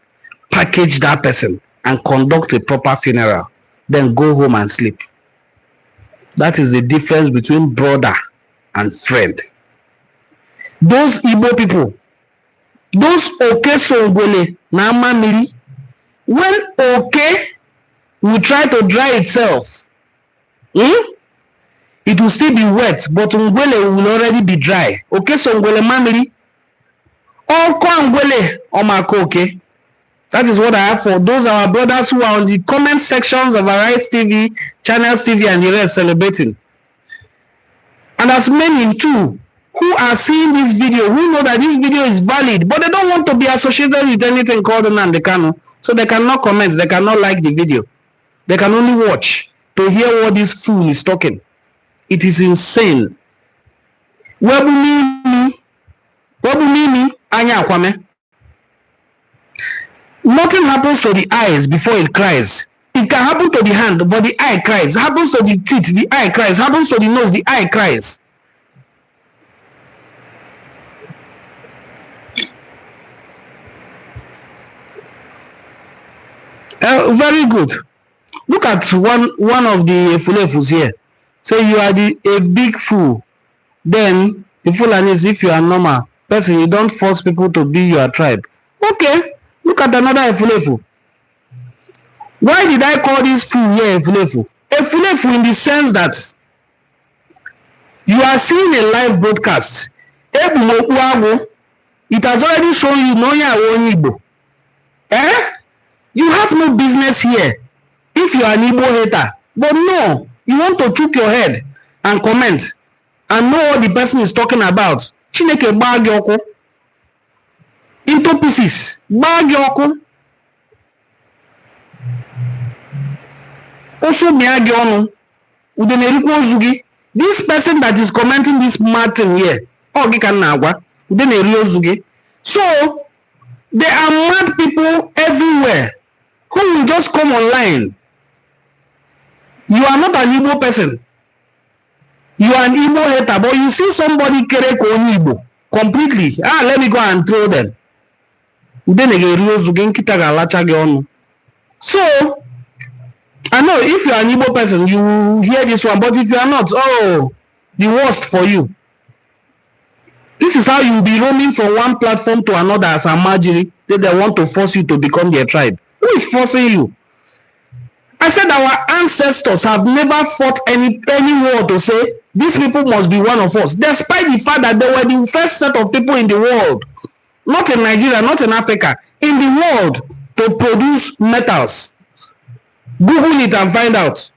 package that person, and conduct a proper funeral, then go home and sleep. That is the difference between brother and friend. Those Igbo people, those Oke Songole na Mamiri, when Oke will try to dry itself, it will still be wet, but Ngwele will already be dry. Oke Songole Mamiri, Oko Ngwele Omako Oke. That is what I have for those our brothers who are on the comment sections of Arise TV, Channels TV, and the rest celebrating. And as many too who are seeing this video, who know that this video is valid, but they don't want to be associated with anything called Nnamdi Kanu, so they cannot comment, they cannot like the video. They can only watch to hear what this fool is talking. It is insane. Webumimi, anya kwame. Nothing happens to the eyes before it cries. It can happen to the hand, but the eye cries. Happens to the teeth, the eye cries. Happens to the nose, the eye cries. Very good. Look at one of the Fulefus here. Say you are a big fool. Then the Fulani is, if you are normal person, you don't force people to be your tribe. Okay. Look at another Efulefu. Why did I call this fool here Efulefu? Efulefu in the sense that you are seeing a live broadcast. It has already shown you no Igbo. You have no business here if you are an Igbo hater. But no, you want to chook your head and comment and know what the person is talking about. Chineke Bagyoko. Into pieces. Bagyoko. Also Miagyono. Udeneriku Ozugi. This person that is commenting this Martin here. Ogikanagwa. Udeneri Ozugi. So there are mad people everywhere who will just come online. You are not an Igbo person. You are an Igbo hater, but you see somebody Kereko Igbo completely. Let me go and throw them. So, I know if you are an Igbo person, you hear this one, but if you are not, the worst for you. This is how you will be roaming from one platform to another as a Majiri. They want to force you to become their tribe. Who is forcing you? I said our ancestors have never fought any war to say these people must be one of us, despite the fact that they were the first set of people in the world, not in Nigeria, not in Africa, in the world to produce metals. Google it and find out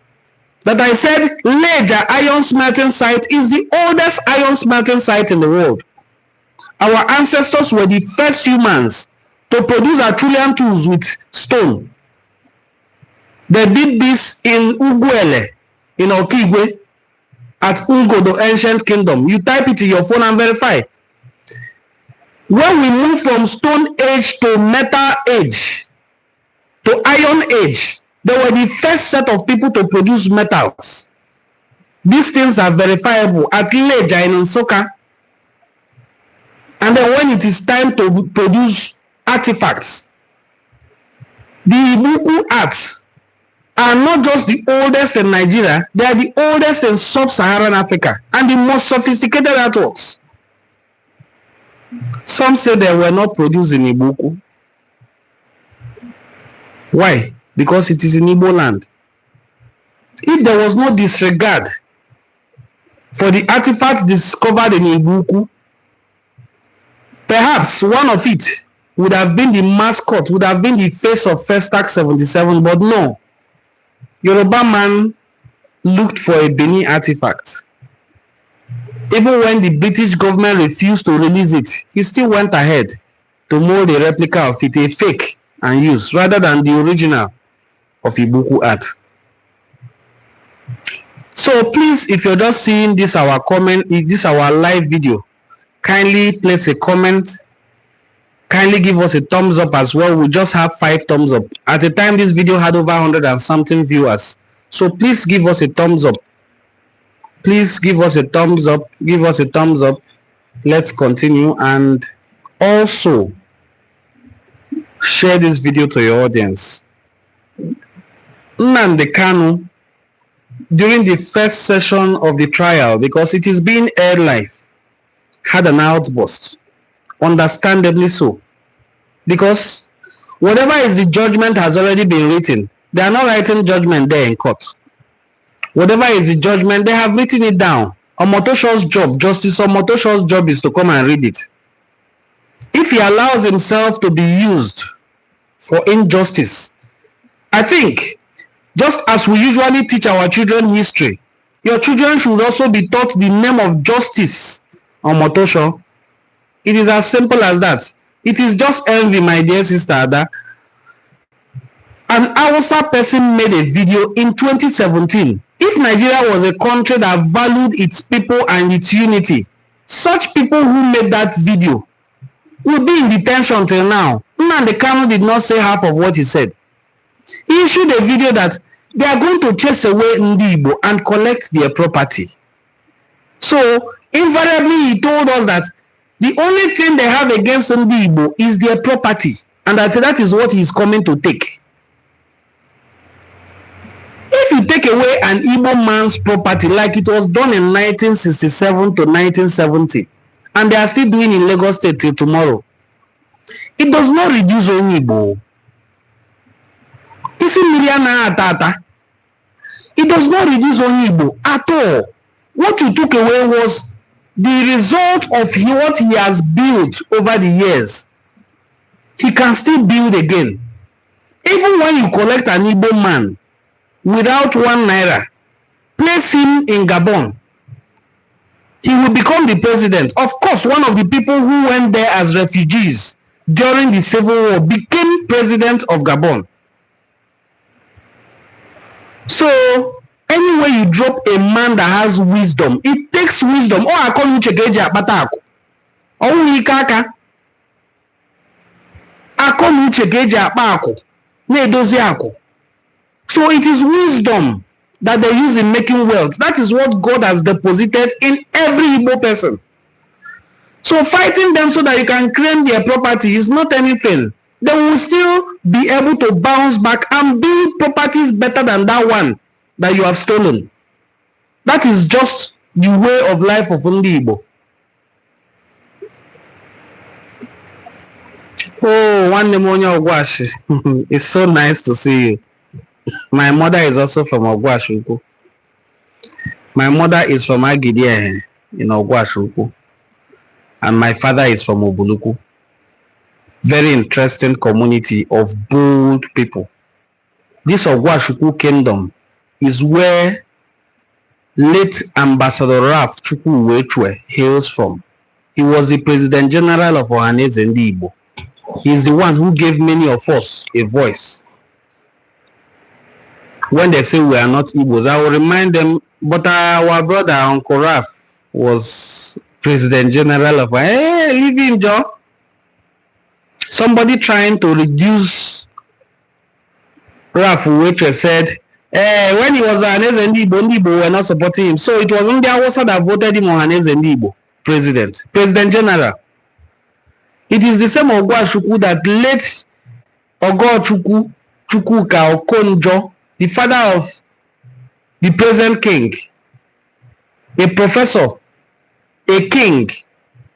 that I said Leja iron smelting site is the oldest iron smelting site in the world. Our ancestors were the first humans to produce Acheulean tools with stone. They did this in Uguele, in Okigwe, at Ungo, the ancient kingdom. You type it in your phone and verify. When we move from stone age to metal age, to iron age, they were the first set of people to produce metals. These things are verifiable at Leja in Nsukka. And then when it is time to produce artifacts, the Ibuku arts are not just the oldest in Nigeria, they are the oldest in sub-Saharan Africa and the most sophisticated artworks. Some say they were not produced in Ibuku. Why? Because it is in Igbo land. If there was no disregard for the artifacts discovered in Ibuku, perhaps one of it would have been the mascot, would have been the face of Festac 77, but no. Yoruba man looked for a Benin artifact. Even when the British government refused to release it, he still went ahead to mold a replica of it, a fake, and use, rather than the original of Ibuku art. So please, if you're just seeing this our comment, this our live video, kindly place a comment, kindly give us a thumbs up as well. We just have 5 thumbs up. At the time this video had over 100 and something viewers. So please give us a thumbs up. Please give us a thumbs up. Give us a thumbs up. Let's continue, and also share this video to your audience. Nnamdi Kanu, during the first session of the trial, because it is being aired live, had an outburst. Understandably so. Because whatever is the judgment has already been written. They are not writing judgment there in court. Whatever is the judgment, they have written it down. Omotosho's job, Justice Omotosho's job is to come and read it. If he allows himself to be used for injustice, I think, just as we usually teach our children history, your children should also be taught the name of Justice Omotosho. It is as simple as that. It is just envy, my dear sister Ada. An Hausa person made a video in 2017. If Nigeria was a country that valued its people and its unity, such people who made that video would be in detention till now. Nnamdi Kanu did not say half of what he said. He issued a video that they are going to chase away Ndi Igbo and collect their property. So, invariably, he told us that the only thing they have against Ndi Igbo is their property, and that is what he is coming to take. If you take away an Igbo man's property like it was done in 1967 to 1970, and they are still doing in Lagos State till tomorrow, it does not reduce only Igbo. It does not reduce only Igbo at all. What you took away was the result of what he has built over the years. He can still build again. Even when you collect an Igbo man without 1 naira, place him in Gabon, he will become the president. Of course, one of the people who went there as refugees during the Civil War became president of Gabon. So, anywhere you drop a man that has wisdom, it takes wisdom. Oh, I call you Chekeji Apatako. Oh, Ikaka. I call you Chekeji Apako. Nedoziako. So, it is wisdom that they use in making wealth. That is what God has deposited in every Igbo person. So, fighting them so that you can claim their property is not anything. They will still be able to bounce back and build properties better than that one that you have stolen. That is just the way of life of Ndi Igbo. Oh, one Nemonia Ogwashi. It's so nice to see you. My mother is also from Ogwashuku. My mother is from Agidia in Ogwashuku. And my father is from Obuluku. Very interesting community of bold people. This Ogwashuku kingdom is where late Ambassador Raf Chukwuwechwe hails from. He was the President General of Ohaneze Ndi Igbo. He is the one who gave many of us a voice. When they say we are not Igbos, I will remind them, but our brother Uncle Raf was President General of Ohaneze. Hey, leave him, Joe. Somebody trying to reduce Raf Uwetre said, when he was Ohaneze Ndi Igbo were not supporting him. So it was only Hausa that voted him Ohaneze Ndi Igbo President General. It is the same Ogwashuku that late Ogochukwu Chukwuka Okonjo, the father of the present king, a professor, a king,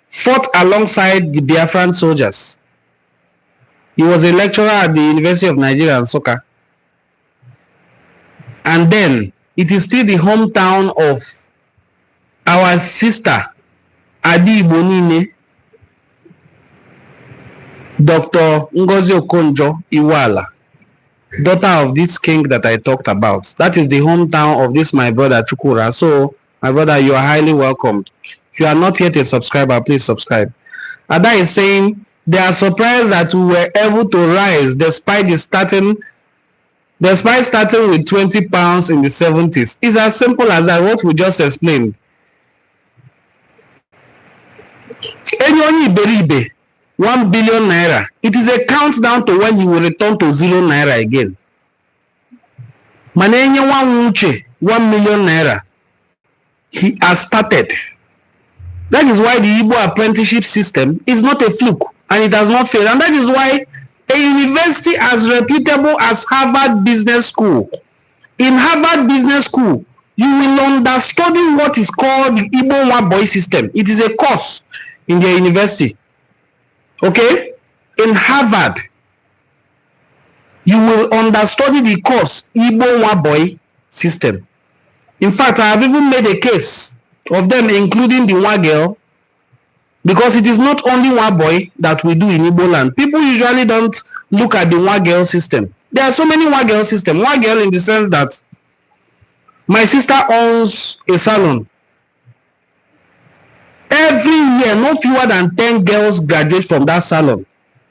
fought alongside the Biafran soldiers. He was a lecturer at the University of Nigeria and Soka. And then, it is still the hometown of our sister, Adi Bonine, Dr. Ngozi Okonjo Iweala, daughter of this king that I talked about. That is the hometown of this my brother Chukura. So, my brother, you are highly welcomed. If you are not yet a subscriber, please subscribe. Ada is saying, they are surprised that we were able to rise despite starting with 20 pounds in the 70s. It's as simple as that, what we just explained. Enuani Beribe, 1 billion naira. It is a countdown to when you will return to 0 naira again. Manenye Uche, 1 million naira. He has started. That is why the Igbo apprenticeship system is not a fluke. And it has not failed. And that is why a university as reputable as Harvard Business School. In Harvard Business School, you will understudy what is called the Igbo One Boy system. It is a course in their university. Okay? In Harvard, you will understudy the course Igbo One Boy system. In fact, I have even made a case of them, including the one girl, because it is not only one boy that we do in Igbo land. People usually don't look at the one girl system. There are so many one girl systems. One girl in the sense that my sister owns a salon. Every year, no fewer than 10 girls graduate from that salon.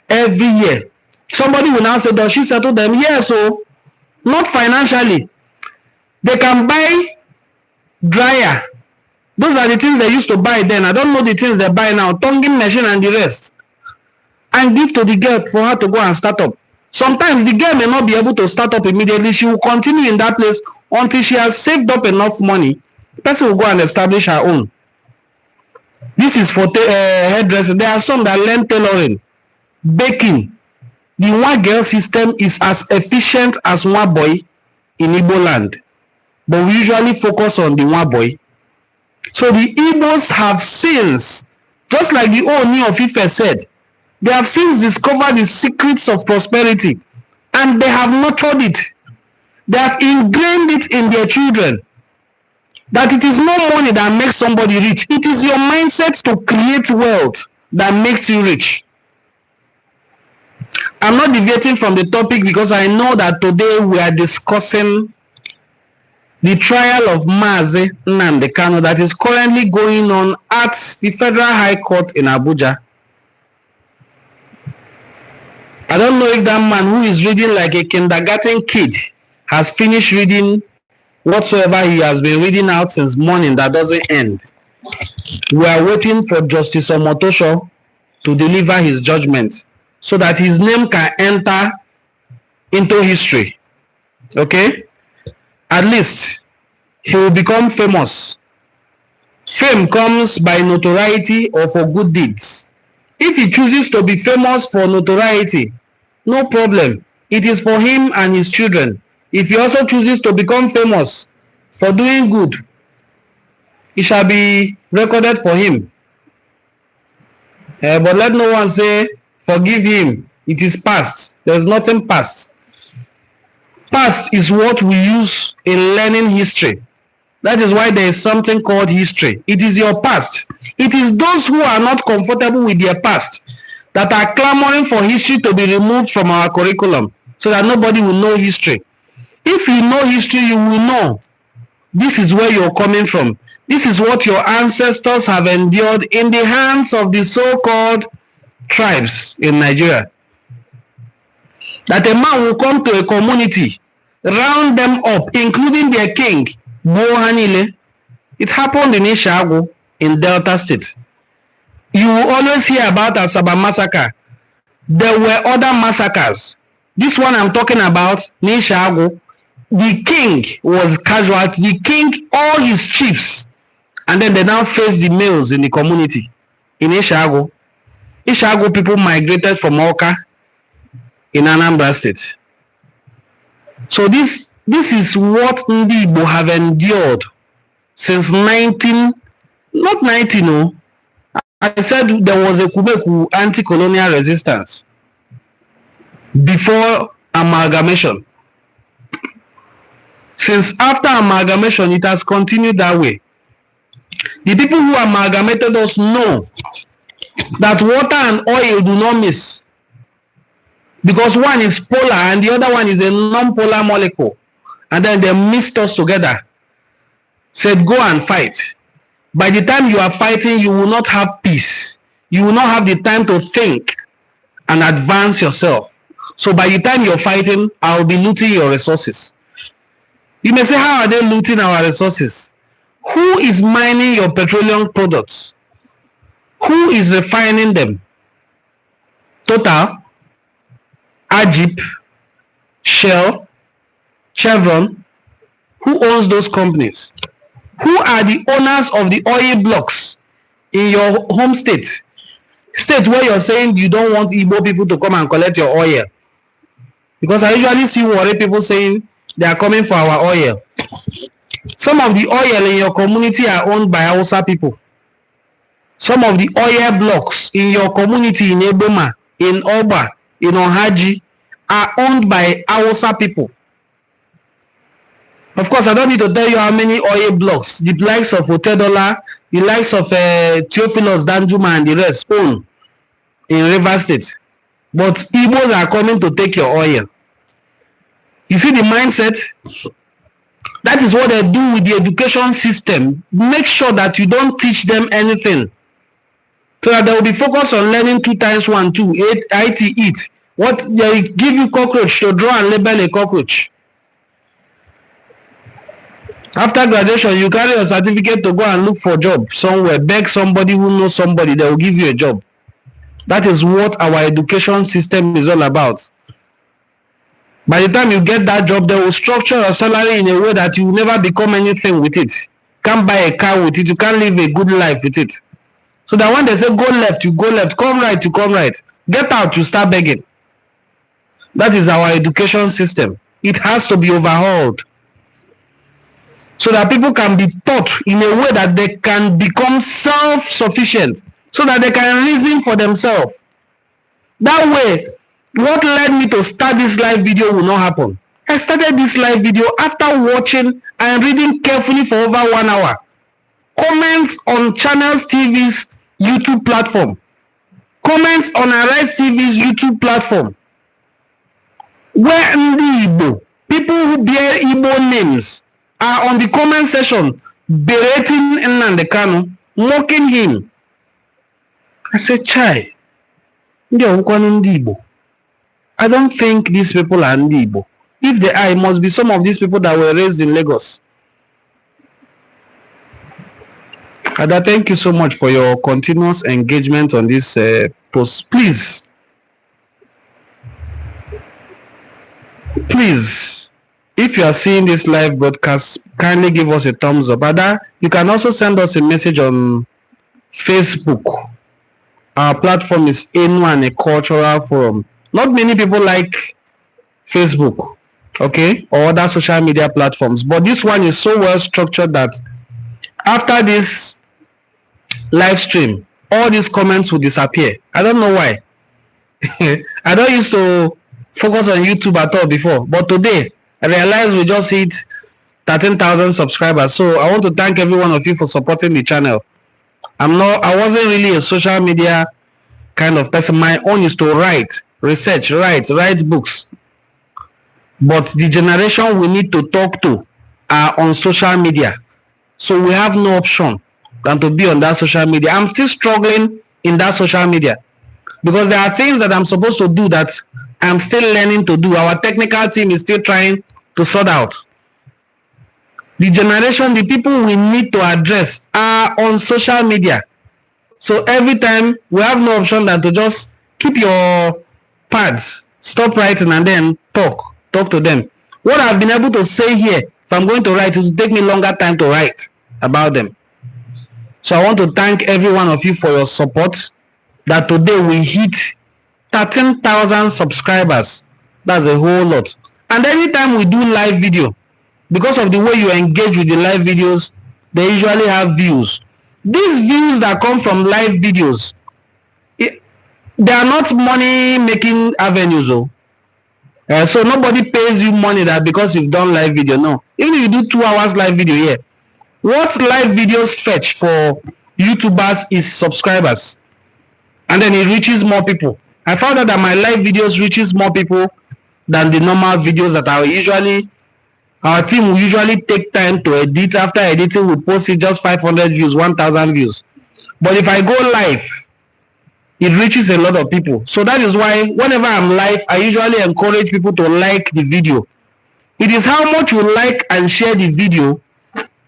Every year. Somebody will now say, does she settle them? Yes, so not financially. They can buy dryer. Those are the things they used to buy then. I don't know the things they buy now. Tonguing machine and the rest. And give to the girl for her to go and start up. Sometimes the girl may not be able to start up immediately. She will continue in that place until she has saved up enough money. The person will go and establish her own. This is for hairdressing. There are some that learn tailoring, baking. The one girl system is as efficient as one boy in Igbo land. But we usually focus on the one boy. So the Igbos have since, just like the Ooni of Ife said, they have since discovered the secrets of prosperity and they have nurtured it. They have ingrained it in their children. That it is no money that makes somebody rich. It is your mindset to create wealth that makes you rich. I'm not deviating from the topic because I know that today we are discussing the trial of Mazi Nnamdi Kanu that is currently going on at the Federal High Court in Abuja. I don't know if that man who is reading like a kindergarten kid has finished reading whatsoever he has been reading out since morning that doesn't end. We are waiting for Justice Omotosho to deliver his judgment so that his name can enter into history. Okay? At least he will become famous. Fame comes by notoriety or for good deeds. If he chooses to be famous for notoriety, no problem. It is for him and his children. If he also chooses to become famous for doing good, it shall be recorded for him. But let no one say, forgive him. It is past. There is nothing past. Past is what we use in learning history. That is why there is something called history. It is your past. It is those who are not comfortable with their past that are clamoring for history to be removed from our curriculum so that nobody will know history. If you know history, you will know this is where you're coming from. This is what your ancestors have endured in the hands of the so-called tribes in Nigeria. That a man will come to a community, round them up, including their king, Bohanile. It happened in Ishagu in Delta State. You will always hear about Asaba massacre. There were other massacres. This one I'm talking about, Nishagu, the king was casualty. The king, all his chiefs, and then they now face the males in the community in Ishagu. Ishagu people migrated from Oka in Anambra State. So this is what Ndi Igbo have endured since not 19, no. I said there was a Kubeku anti-colonial resistance before amalgamation. Since after amalgamation, it has continued that way. The people who amalgamated us know that water and oil do not mix, because one is polar and the other one is a non-polar molecule, and then they mixed us together, said go and fight. By the time you are fighting, you will not have peace. You will not have the time to think and advance yourself. So by the time you're fighting, I will be looting your resources. You may say, how are they looting our resources? Who is mining your petroleum products? Who is refining them? Total, Ajip, Shell, Chevron. Who owns those companies? Who are the owners of the oil blocks in your home state? State where you're saying you don't want Igbo people to come and collect your oil. Because I usually see worried people saying they are coming for our oil. Some of the oil in your community are owned by Hausa people. Some of the oil blocks in your community in Eboma, in Oba, in Ohaji are owned by Hausa people. Of course, I don't need to tell you how many oil blocks the likes of Otedola, the likes of Theophilus Danjuma and the rest own in River State. But Igbos are coming to take your oil. You see the mindset? That is what they do with the education system. Make sure that you don't teach them anything. So that they will be focused on learning 2 times 1, 2, IT, eat. What they give you cockroach to draw and label a cockroach. After graduation, you carry your certificate to go and look for a job somewhere, beg somebody who knows somebody that will give you a job. That is what our education system is all about. By the time you get that job, they will structure your salary in a way that you will never become anything with it. Can't buy a car with it. You can't live a good life with it. So that when they say go left, you go left. Come right, you come right. Get out, you start begging. That is our education system. It has to be overhauled so that people can be taught in a way that they can become self-sufficient, so that they can reason for themselves. That way, what led me to start this live video will not happen. I started this live video after watching and reading carefully for over 1 hour. Comments on Channels TV's YouTube platform. Comments on Arise TV's YouTube platform. Where Ndi Igbo, people who bear Igbo names, are on the comment section berating Nnamdi Kanu, mocking him. I said, Chai, Ndi Igbo. I don't think these people are Ndi Igbo. If they are, it must be some of these people that were raised in Lagos. Ada, thank you so much for your continuous engagement on this post. Please, if you are seeing this live broadcast, kindly give us a thumbs up. Ada, you can also send us a message on Facebook. Our platform is Enuani Cultural Forum. Not many people like Facebook, okay, or other social media platforms, but this one is so well structured that after this live stream, all these comments will disappear. I don't know why. I don't used to focus on YouTube at all before, but today I realized we just hit 13,000 subscribers. So I want to thank every one of you for supporting the channel. I wasn't really a social media kind of person. My own is to write, research, write books. But the generation we need to talk to are on social media. So we have no option than to be on that social media. I'm still struggling in that social media because there are things that I'm supposed to do that I'm still learning to do. Our technical team is still trying to sort out. The generation, the people we need to address are on social media. So every time we have no option than to just keep your pads, stop writing and then talk to them. What I've been able to say here, if I'm going to write, it will take me longer time to write about them. So I want to thank every one of you for your support, that today we hit 13,000 subscribers. That's a whole lot. And every time we do live video, because of the way you engage with the live videos, they usually have views. These views that come from live videos, they are not money making avenues though. So nobody pays you money that because you've done live video. No. Even if you do 2 hours live video here, what live videos fetch for YouTubers is subscribers. And then it reaches more people. I found out that my live videos reaches more people than the normal videos that our team will usually take time to edit. After editing, we post it just 500 views, 1,000 views. But if I go live, it reaches a lot of people. So that is why whenever I'm live, I usually encourage people to like the video. It is how much you like and share the video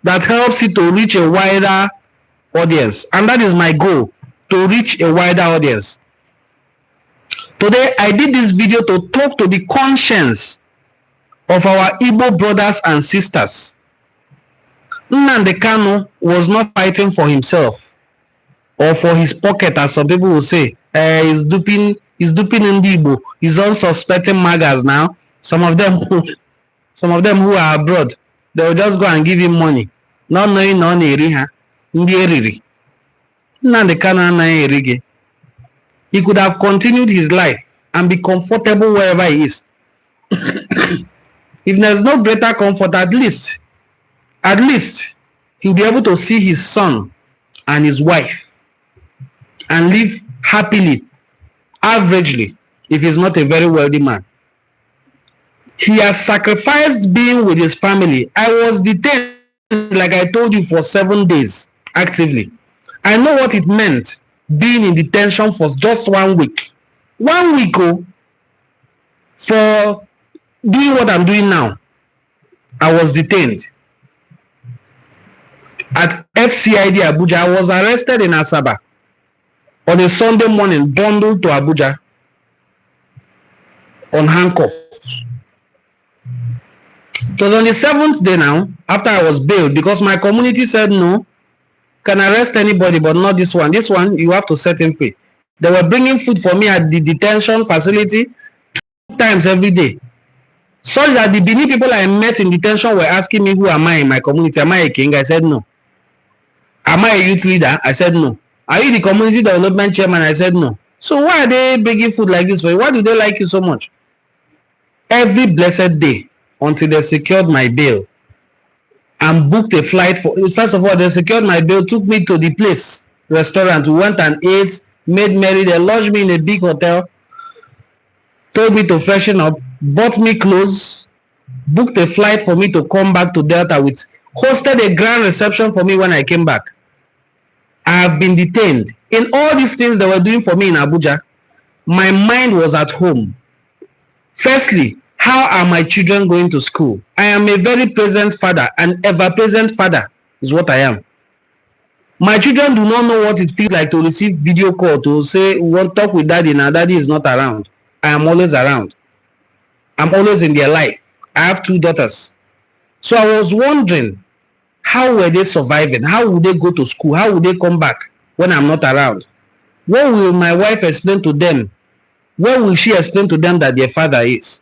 that helps it to reach a wider audience. And that is my goal, to reach a wider audience. Today, I did this video to talk to the conscience of our Igbo brothers and sisters. Nnamdi Kanu was not fighting for himself or for his pocket, as some people will say. He's duping Ndi Igbo. He's unsuspecting magas now. Some of them who are abroad, they will just go and give him money, not knowing on Eriha. Nnamdi Kanu anaghị eri gị. He could have continued his life and be comfortable wherever he is. If there's no greater comfort, at least he'll be able to see his son and his wife and live happily, averagely, if he's not a very wealthy man. He has sacrificed being with his family. I was detained, like I told you, for 7 days actively. I know what it meant being in detention for just 1 week. 1 week, oh. For doing what I'm doing now, I was detained at FCID Abuja. I was arrested in Asaba on a Sunday morning, bundled to Abuja on handcuffs. It was on the 7th day now, after I was bailed, because my community said no, can arrest anybody, but not this one. This one, you have to set him free. They were bringing food for me at the detention facility 2 times every day. Such that the Benin people I met in detention were asking me, who am I in my community? Am I a king? I said no. Am I a youth leader? I said no. Are you the community development chairman? I said no. So why are they bringing food like this for you? Why do they like you so much? Every blessed day, until they secured my bail and booked a flight for, first of all, they secured my bail, took me to the place, restaurant. We went and ate, made merry. They lodged me in a big hotel, told me to freshen up, bought me clothes, booked a flight for me to come back to Delta with, hosted a grand reception for me when I came back. I have been detained. In all these things they were doing for me in Abuja, my mind was at home. Firstly, how are my children going to school? I am a very present father, an ever-present father is what I am. My children do not know what it feels like to receive video call to say, we want to talk with daddy, now daddy is not around. I am always around. I'm always in their life. I have 2 daughters. So I was wondering, how were they surviving? How would they go to school? How would they come back when I'm not around? What will my wife explain to them? Where will she explain to them that their father is?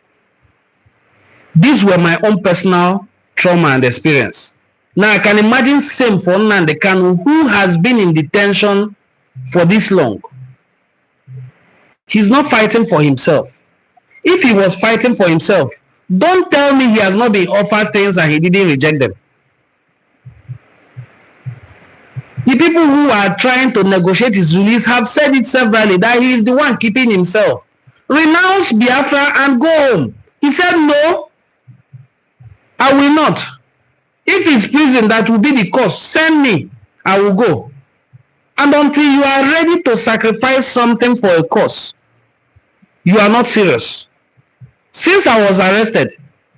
These were my own personal trauma and experience. Now I can imagine same for Nnamdi Kanu, who has been in detention for this long. He's not fighting for himself. If he was fighting for himself, don't tell me he has not been offered things and he didn't reject them. The people who are trying to negotiate his release have said it severally that he is the one keeping himself. Renounce Biafra and go home. He said, no, I will not. If it's prison, that will be the cost. Send me, I will go. And until you are ready to sacrifice something for a cause, you are not serious. Since I was arrested,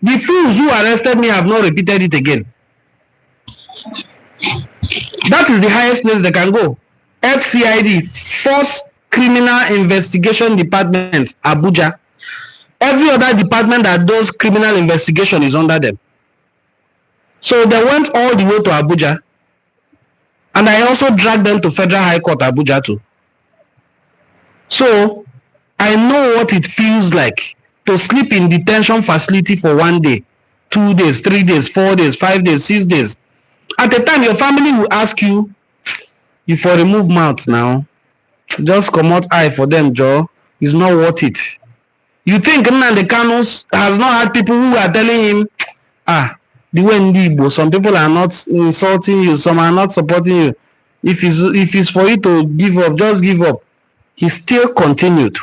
the fools who arrested me have not repeated it again. That is the highest place they can go. FCID, Force Criminal Investigation Department, Abuja. Every other department that does criminal investigation is under them. So they went all the way to Abuja. And I also dragged them to Federal High Court, Abuja too. So I know what it feels like to sleep in detention facility for 1 day, 2 days, 3 days, 4 days, 5 days, 6 days. At the time, your family will ask you, you for remove mouth now. Just come out eye for them, Joe. It's not worth it. You think Nnamdi Kanu has not had people who are telling him, the way Ndibo, some people are not insulting you, some are not supporting you. If it's for you to give up, just give up. He still continued.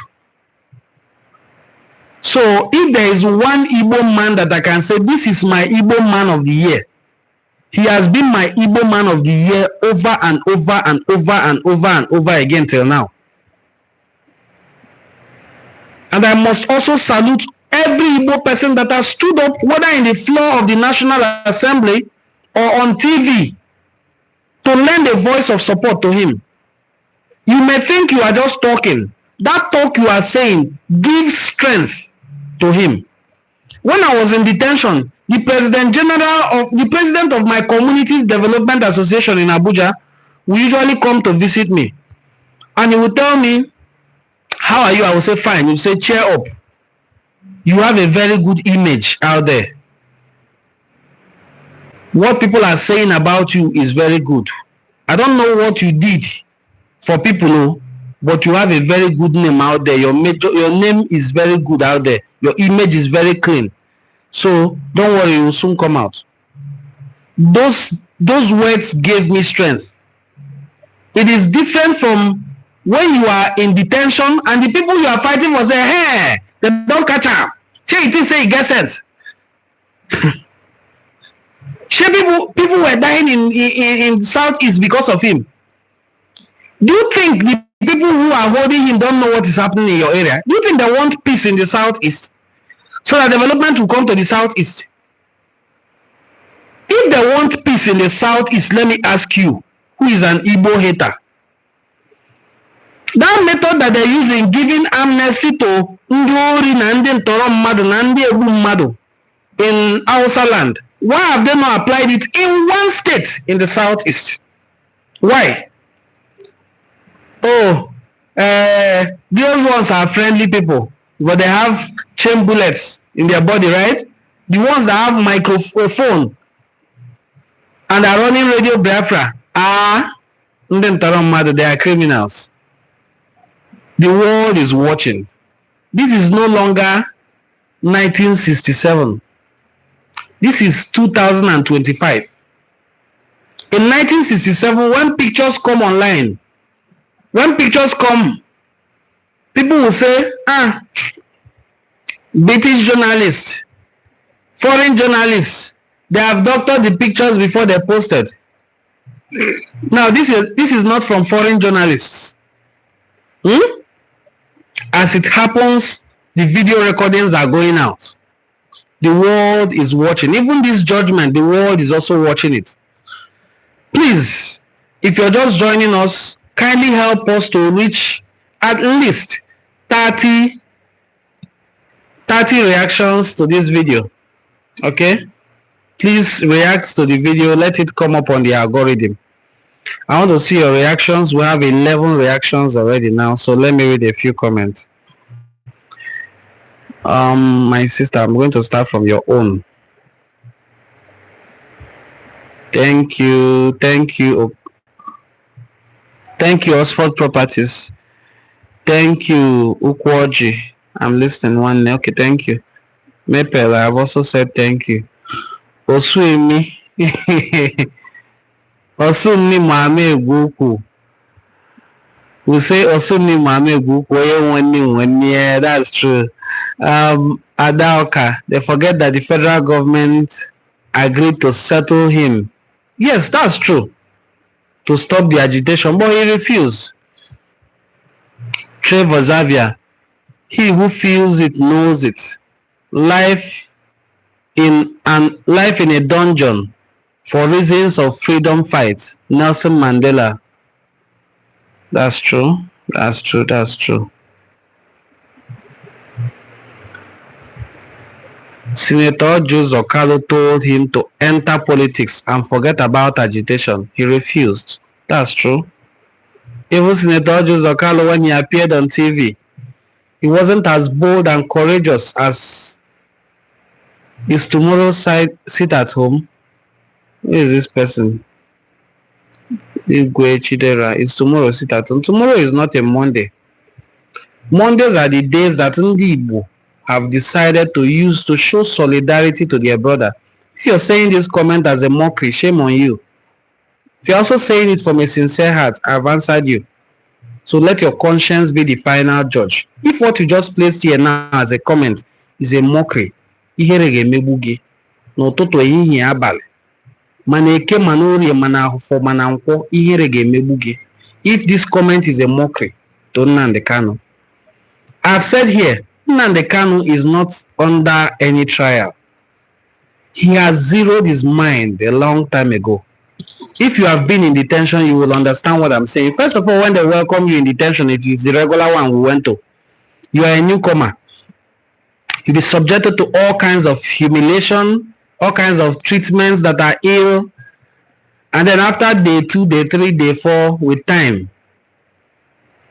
So if there is one Igbo man that I can say, this is my Igbo man of the year, he has been my Igbo man of the year over and over and over and over and over again till now. And I must also salute every Igbo person that has stood up, whether in the floor of the National Assembly or on TV, to lend a voice of support to him. You may think you are just talking. That talk you are saying gives strength to him. When I was in detention, the president of my community's development association in Abuja will usually come to visit me. And he will tell me, how are you? I will say, fine. He will say, cheer up. You have a very good image out there. What people are saying about you is very good. I don't know what you did for people, but you have a very good name out there. Your name is very good out there. Your image is very clean. So don't worry, it will soon come out. Those words gave me strength. It is different from when you are in detention and the people you are fighting for say, hey, they don't catch up. Say it is, say it gets sense. People were dying in Southeast because of him. Do you think the people who are holding him don't know what is happening in your area? Do you think they want peace in the Southeast? so that development will come to the southeast. If they want peace in the southeast, let me ask you, who is an Igbo hater? That method that they're using, giving amnesty to Ndori na ndị ntọrọ mmadụ na ndị egbu mmadụ in Hausa land, why have they not applied it in one state in the southeast? Why? Oh, those ones are friendly people, but they have chain bullets in their body, right? The ones that have microphone and are running Radio Biafra are ndị ntọrọ mmadụ, they are criminals. The world is watching. This is no longer 1967. This is 2025. In 1967, when pictures come online, when pictures come, people will say, British journalists, foreign journalists, they have doctored the pictures before they posted. Now, this is not from foreign journalists. As it happens, the video recordings are going out. The world is watching. Even this judgment, the world is also watching it. Please, if you're just joining us, kindly help us to reach at least 30 reactions to this video. Okay? Please react to the video. Let it come up on the algorithm. I want to see your reactions. We have 11 reactions already now, so let me read a few comments. My sister, I'm going to start from your own. Thank you, Oxford Properties. Thank you, Ukwoji. I'm listening one. Okay, thank you. Mepel, I've also said thank you. Osuimi. Osumni Mame Guku. We say Osumni Mame Guku. Yeah, that's true. Adaoka, they forget that the federal government agreed to settle him. Yes, that's true. To stop the agitation, but he refused. Trevor Xavier, he who feels it knows it. Life in a dungeon for reasons of freedom fight. Nelson Mandela. That's true. That's true. Senator Jose Okalo told him to enter politics and forget about agitation. He refused. That's true. Even Senator Jose Okalo, when he appeared on TV, he wasn't as bold and courageous as his tomorrow sit at home. Who is this person? Igwe Chidera. It's tomorrow sit at home. Tomorrow is not a Monday. Mondays are the days that Ndi Igbo have decided to use to show solidarity to their brother. If you're saying this comment as a mockery, shame on you. If you're also saying it from a sincere heart, I've answered you. So let your conscience be the final judge. If what you just placed here now as a comment is a mockery, iherege mebuge n'ụtụtụ ehihie abalị mana eke mana orie mana ahụfọ mana nkwọ iherege mebuge. If this comment is a mockery to Nnamdi Kanu, I've said here, Nnamdi Kanu is not under any trial. He has zeroed his mind a long time ago. If you have been in detention, you will understand what I'm saying. First of all, when they welcome you in detention, it is the regular one we went to. You are a newcomer. You'll be subjected to all kinds of humiliation, all kinds of treatments that are ill. And then after day 2, day 3, day 4, with time,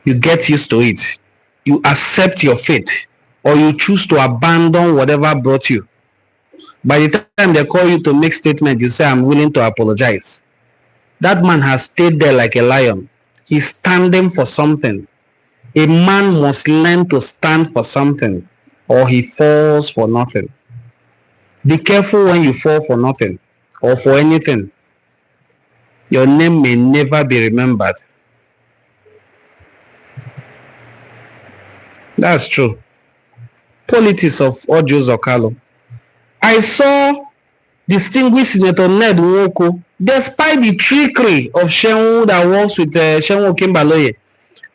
you get used to it. You accept your fate, or you choose to abandon whatever brought you. By the time they call you to make statement, you say, I'm willing to apologize. That man has stayed there like a lion. He's standing for something. A man must learn to stand for something, or he falls for nothing. Be careful when you fall for nothing, or for anything. Your name may never be remembered. That's true. Politics of Jose Okalo. I saw distinguished Senator Ned Nwoko, despite the trickery of Shenwu that works with Shenwu Kimbaloye,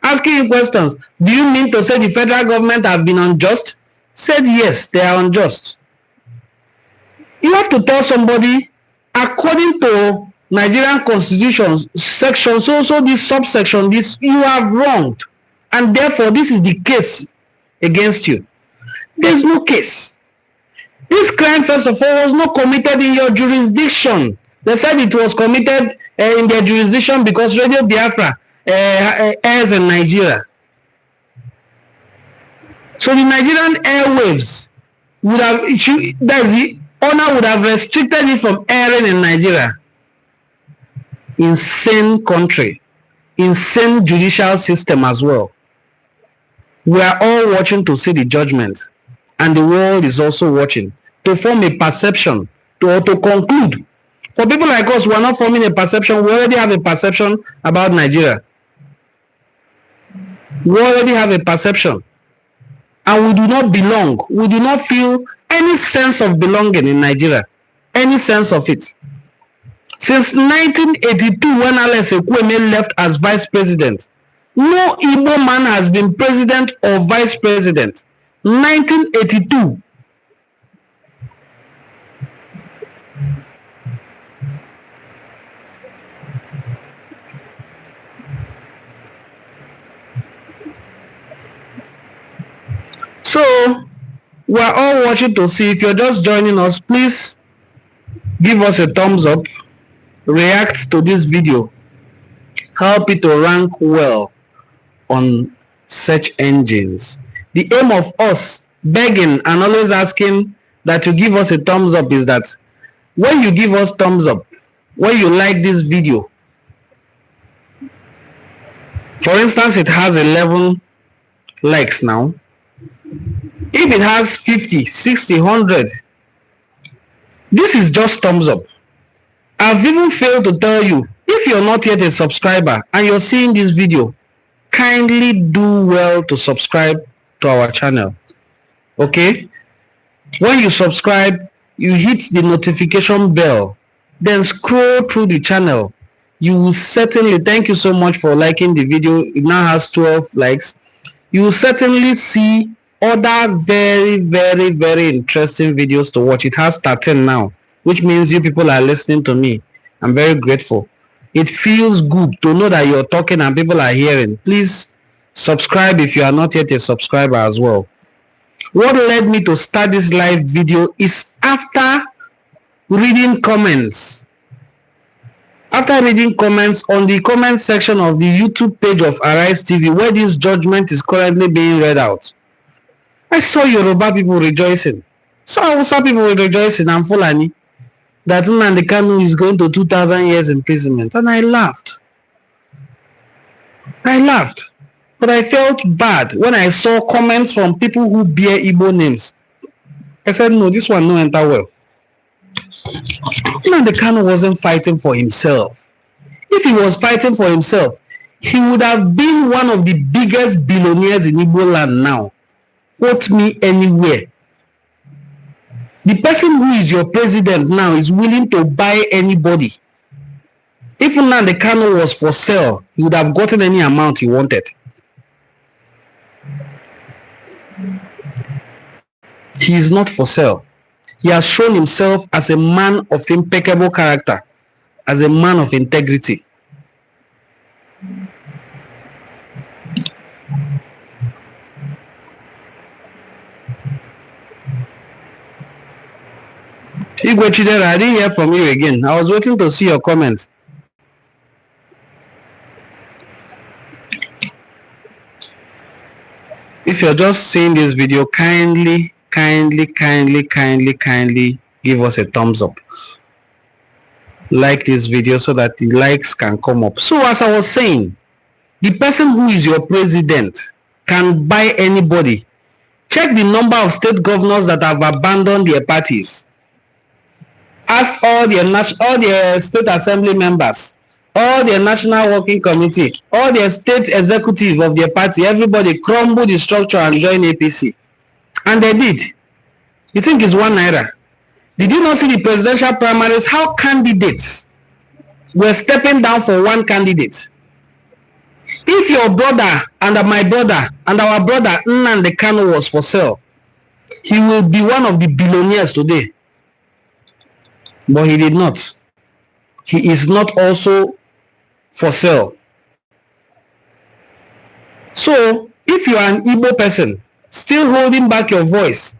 asking him questions. Do you mean to say the federal government have been unjust? said yes, they are unjust. You have to tell somebody, according to Nigerian Constitution, section so this subsection, this you have wronged, and therefore this is the case against you. There's no case. This crime, first of all, was not committed in your jurisdiction. They said it was committed in their jurisdiction because Radio Biafra airs in Nigeria. So the Nigerian airwaves would have, the owner would have restricted it from airing in Nigeria. Insane country, insane judicial system as well. We are all watching to see the judgment, and the world is also watching to form a perception, to conclude. For people like us who are not forming a perception, we already have a perception about Nigeria. We already have a perception. And we do not belong. We do not feel any sense of belonging in Nigeria. Any sense of it. Since 1982, when Alex Ekwueme left as vice president, no Igbo man has been president or vice president. 1982. So, we are all watching to see. If you're just joining us, please give us a thumbs up, react to this video, help it to rank well on search engines. The aim of us begging and always asking that you give us a thumbs up is that when you give us thumbs up, when you like this video, for instance, it has 11 likes now. If it has 50, 60, 100, this is just thumbs up. I've even failed to tell you, if you're not yet a subscriber and you're seeing this video, kindly do well to subscribe to our channel. Okay? When you subscribe, you hit the notification bell, then scroll through the channel. You will certainly, thank you so much for liking the video. It now has 12 likes. You will certainly see other very, very, very interesting videos to watch. It has 13 now, which means you people are listening to me. I'm very grateful. It feels good to know that you're talking and people are hearing. Please subscribe if you are not yet a subscriber as well. What led me to start this live video is after reading comments. After reading comments on the comment section of the YouTube page of Arise TV, where this judgment is currently being read out, I saw Yoruba people rejoicing. Saw people rejoicing and Fulani that Nnamdi Kanu is going to 2,000 years imprisonment. And I laughed. But I felt bad when I saw comments from people who bear Igbo names. I said, no, this one no enter well. Nnamdi Kanu wasn't fighting for himself. If he was fighting for himself, he would have been one of the biggest billionaires in Igbo land now. Quote me anywhere. The person who is your president now is willing to buy anybody. If Nnamdi Kanu was for sale, he would have gotten any amount he wanted. He is not for sale. He has shown himself as a man of impeccable character, as a man of integrity. Igwe Chidera, I didn't hear from you again. I was waiting to see your comments. If you're just seeing this video, kindly give us a thumbs up. Like this video so that the likes can come up. So as I was saying, the person who is your president can buy anybody. Check the number of state governors that have abandoned their parties. Ask all their state assembly members, all their national working committee, all their state executive of their party, everybody crumble the structure and join APC. And they did. You think it's 1 naira? Did you not see the presidential primaries? How candidates were stepping down for one candidate? If your brother and my brother and our brother Nnamdi Kanu was for sale, He will be one of the billionaires today. But he did not. He is not also for sale. So, if you are an Igbo person, still holding back your voice,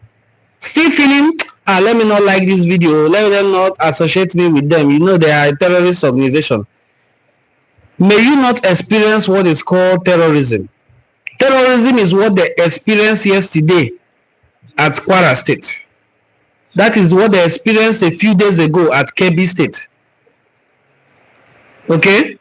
still feeling, let me not like this video, let them not associate me with them, you know they are a terrorist organization. May you not experience what is called terrorism. Terrorism is what they experienced yesterday at Kwara State. That is what they experienced a few days ago at Kebbi State. Okay?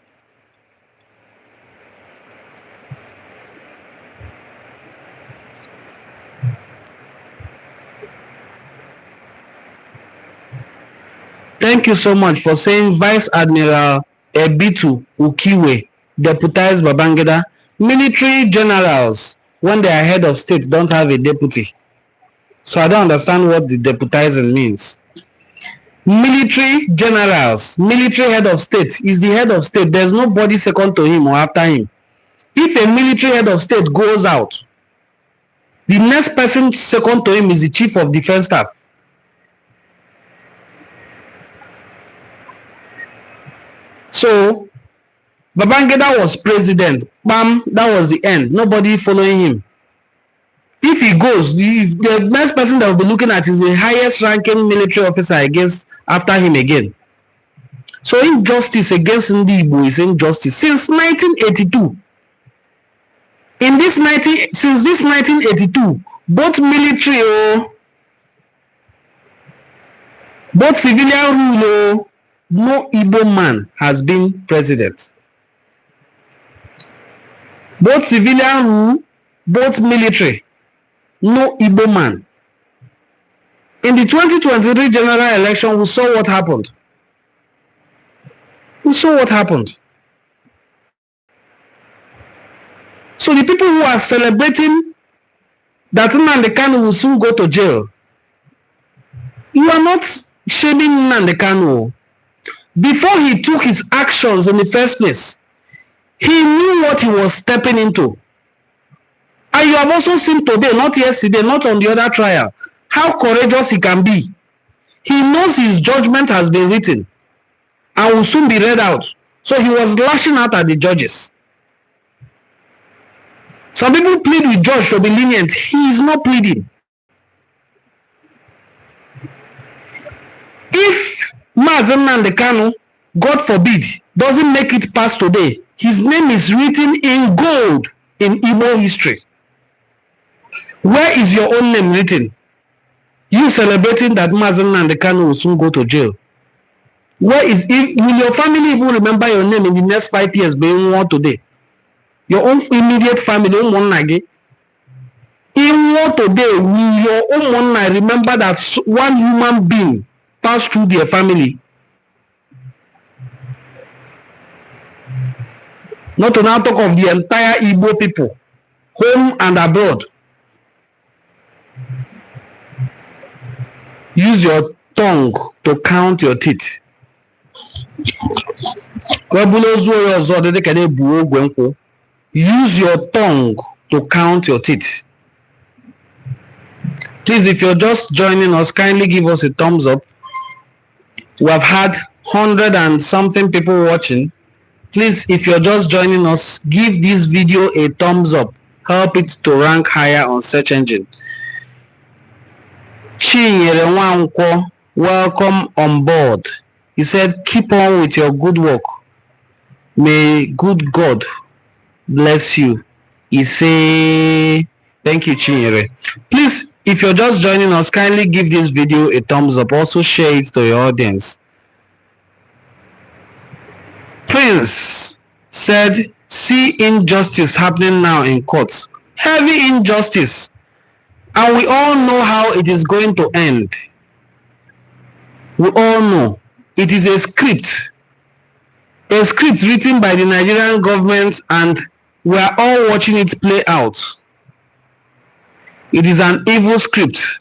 Thank you so much for saying Vice Admiral Ebitu Ukiwe deputized Babangida. Military generals, when they are head of state, don't have a deputy. So I don't understand what the deputizing means. Military generals, military head of state is the head of state. There's nobody second to him or after him. If a military head of state goes out, the next person second to him is the chief of defense staff. So Babangida was president. Bam, that was the end. Nobody following him. If he goes, the next person that will be looking at is the highest ranking military officer against after him again. So injustice against Ndi Igbo is injustice since 1982. Since this 1982, both military both civilian rule no Igbo man has been president. Both civilian rule, both military, no Igbo man. In the 2023 general election, we saw what happened. So the people who are celebrating that Nnamdi Kanu will soon go to jail, you are not shaming Nnamdi Kanu. Before he took his actions in the first place, he knew what he was stepping into. And you have also seen today, not yesterday, not on the other trial, how courageous he can be. He knows his judgment has been written and will soon be read out. So he was lashing out at the judges. Some people plead with judge to be lenient. He is not pleading. If Mazen Nnamdi Kanu, God forbid, doesn't make it past today, his name is written in gold in Igbo history. Where is your own name written? You celebrating that Mazen Nnamdi Kanu will soon go to jail. Will your family even remember your name in the next 5 years being war today? Your own immediate family, in war today, will your own one remember that one human being passed through their family? Not to now talk of the entire Igbo people, home and abroad. Use your tongue to count your teeth. Use your tongue to count your teeth. Please, if you're just joining us, kindly give us a thumbs up. We have had 100 and something people watching. Please, if you're just joining us, give this video a thumbs up. Help it to rank higher on search engine. Chinyere Nwankwo, welcome on board. He said, keep on with your good work. May good God bless you. He say, thank you, Chinyere. Please, if you're just joining us, kindly give this video a thumbs up. Also share it to your audience. Prince said, see injustice happening now in courts. Heavy injustice. And we all know how it is going to end. We all know. It is a script written by the Nigerian government, and we are all watching it play out. It is an evil script.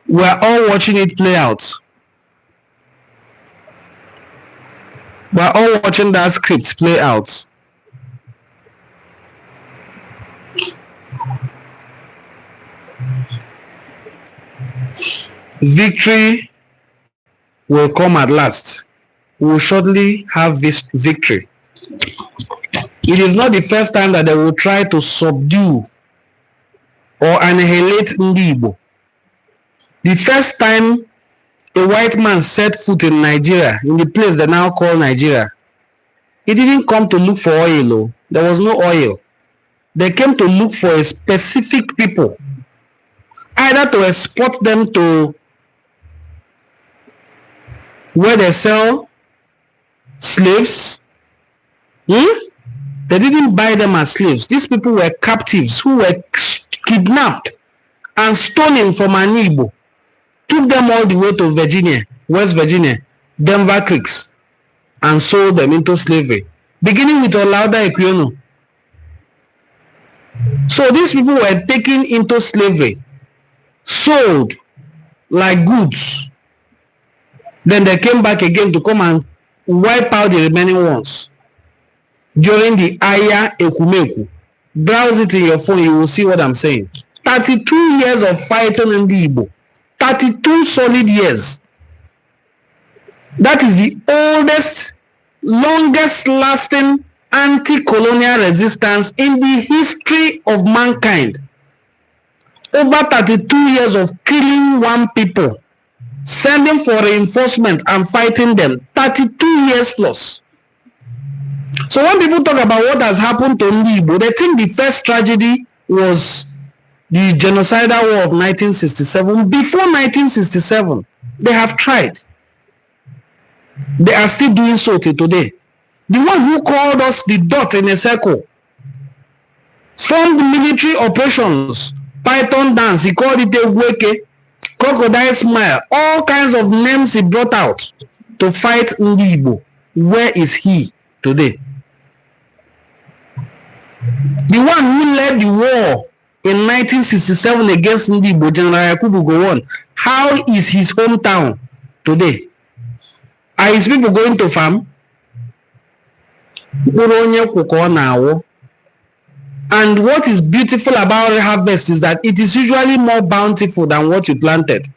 We are all watching it play out. We are all watching that script play out. Victory will come at last. We will shortly have this victory. It is not the first time that they will try to subdue or annihilate Ndi Igbo. The first time a white man set foot in Nigeria, in the place they now call Nigeria, he didn't come to look for oil. Oh. There was no oil. They came to look for a specific people, either to export them to where they sell slaves. They didn't buy them as slaves. These people were captives who were kidnapped and stolen from Igbo. Took them all the way to Virginia, West Virginia, Denver Creeks, and sold them into slavery, beginning with Olaudah Equionu. So these people were taken into slavery, sold like goods. Then they came back again to come and wipe out the remaining ones during the Aya Ekumeku. Browse it in your phone, you will see what I'm saying. 32 years of fighting in the Igbo. 32 solid years. That is the oldest, longest lasting anti-colonial resistance in the history of mankind. Over 32 years of killing one people, sending for reinforcement and fighting them. 32 years plus. So when people talk about what has happened to Ndi Igbo, they think the first tragedy was the genocidal war of 1967. Before 1967, they have tried. They are still doing so till today. The one who called us the dot in a circle, from the military operations, Python dance, he called it a weke, crocodile smile, all kinds of names he brought out to fight Ndi Igbo. Where is he today? The one who led the war in 1967 against Ndi Igbo, General Yakubu Gowon, how is his hometown today? Are his people going to farm? And what is beautiful about harvest is that it is usually more bountiful than what you planted.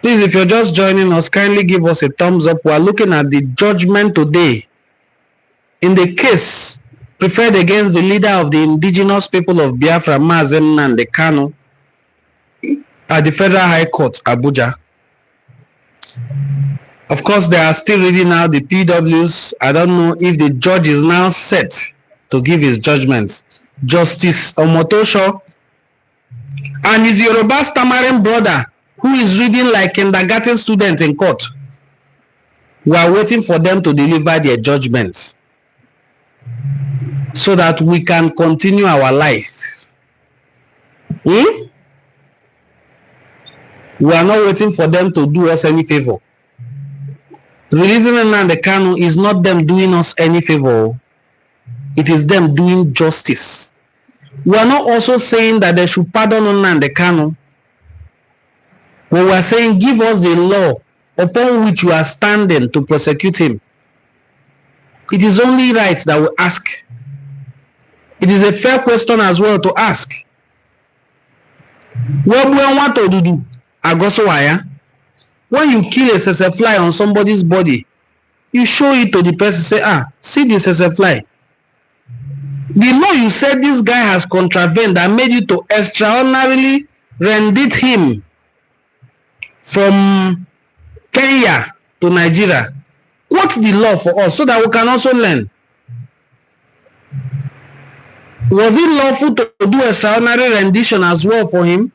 Please, if you're just joining us, kindly give us a thumbs up. We are looking at the judgment today in the case preferred against the leader of the indigenous people of Biafra, Nnamdi Kanu, at the Federal High Court, Abuja. Of course, they are still reading out the PWs. I don't know if the judge is now set to give his judgment. Justice Omotosho and his Yoruba stammering brother, who is reading like kindergarten students in court. We are waiting for them to deliver their judgment so that we can continue our life. We are not waiting for them to do us any favor. Releasing Nnamdi Kanu is not them doing us any favor. It is them doing justice. We are not also saying that they should pardon Nnamdi Kanu. But we are saying give us the law upon which you are standing to prosecute him. It is only right that we ask. It is a fair question as well to ask. What we want to do? Agosowaya. When you kill a fly on somebody's body, you show it to the person, say, see this fly. The law you said this guy has contravened and made you to extraordinarily rendict him from Kenya to Nigeria. What's the law for us so that we can also learn? Was it lawful to do extraordinary rendition as well for him?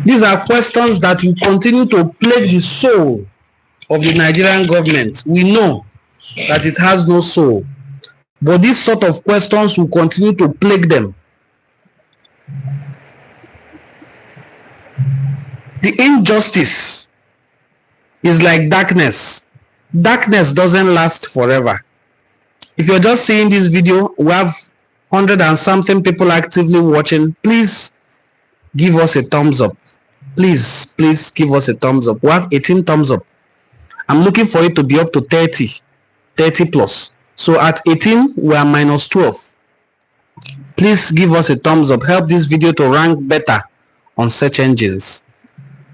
These are questions that will continue to plague the soul of the Nigerian government. We know that it has no soul, but these sort of questions will continue to plague them. The injustice is like darkness. Darkness doesn't last forever. If you're just seeing this video, we have 100 and something people actively watching. Please give us a thumbs up. Please give us a thumbs up. We have 18 thumbs up. I'm looking for it to be up to 30 plus. So at 18, we are minus 12. Please give us a thumbs up. Help this video to rank better on search engines.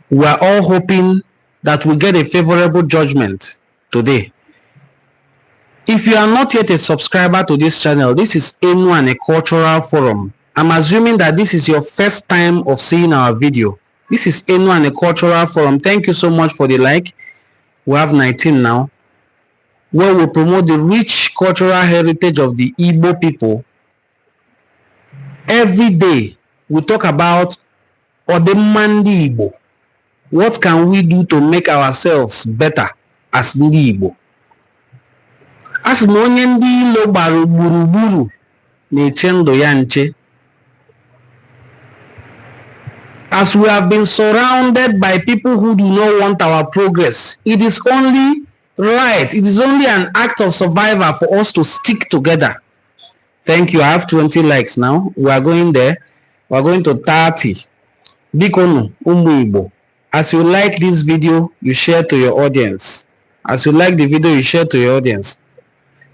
We are all hoping that we get a favorable judgment today. If you are not yet a subscriber to this channel, this is Enuani Cultural Forum. I'm assuming that this is your first time of seeing our video. This is Enuani Cultural Forum. Thank you so much for the like. We have 19 now, where we promote the rich cultural heritage of the Igbo people. Every day, we talk about Odemandi Igbo. What can we do to make ourselves better as Ndi Igbo? As onye ndị ilo gbara gburugburu na-eche ndụ ya nche. As we have been surrounded by people who do not want our progress, it is only right, it is only an act of survival for us to stick together. Thank you. I have 20 likes now. We are going there. We are going to 30. Bikonu, Umu Igbo. As you like this video, you share to your audience. As you like the video, you share to your audience.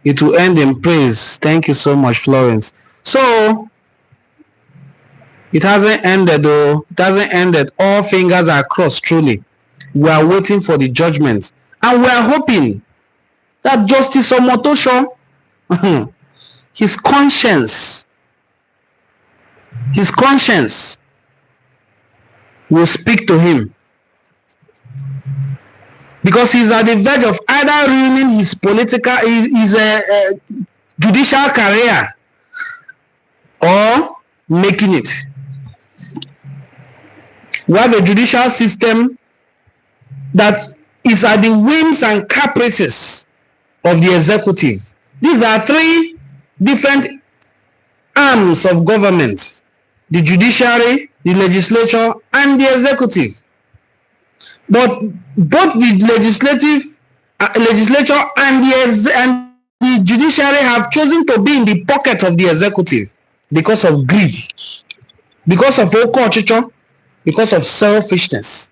It will end in praise. Thank you so much, Florence. So, it hasn't ended though. It hasn't ended. All fingers are crossed, truly. We are waiting for the judgment. And we are hoping that Justice Omotosho, his conscience will speak to him. Because he's at the verge of either ruining his political, his judicial career, or making it. We have a judicial system that is at the whims and caprices of the executive. These are three different arms of government: the judiciary, the legislature, and the executive. But both the legislature and the judiciary have chosen to be in the pocket of the executive because of greed, because of okochicho, because of selfishness.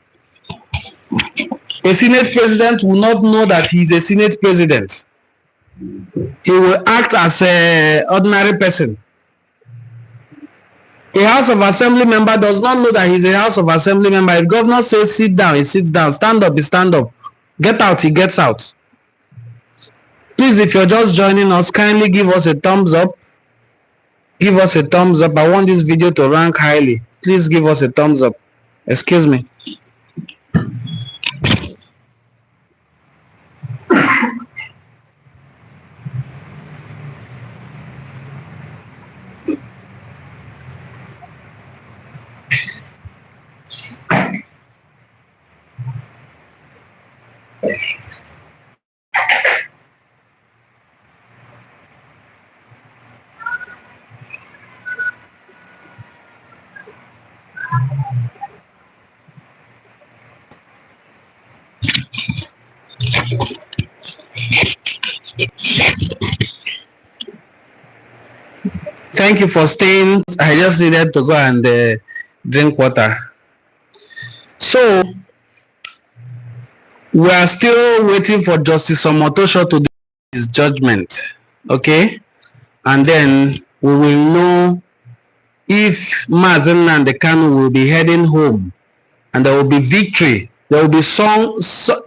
A Senate president will not know that he is a Senate president. He will act as an ordinary person. A House of Assembly member does not know that he's a House of Assembly member. If governor says sit down, he sits down. Stand up, he stands up. Get out, he gets out. Please, if you're just joining us, kindly give us a thumbs up. Give us a thumbs up. I want this video to rank highly. Please give us a thumbs up. Excuse me. Thank you for staying. I just needed to go and drink water. So, we are still waiting for Justice Omotosho to do his judgment. Okay? And then we will know if Nnamdi Kanu will be heading home, and there will be victory. There will be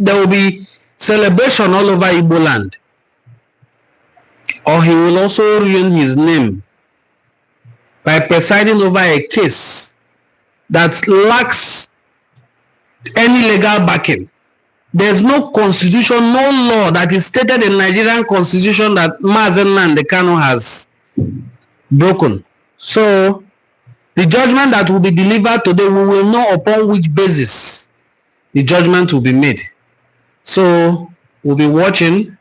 there will be celebration all over Igbo land. Or he will also ruin his name by presiding over a case that lacks any legal backing. There's no constitution, no law that is stated in Nigerian constitution that Nnamdi Kanu has broken. So, the judgment that will be delivered today, we will know upon which basis the judgment will be made. So, we'll be watching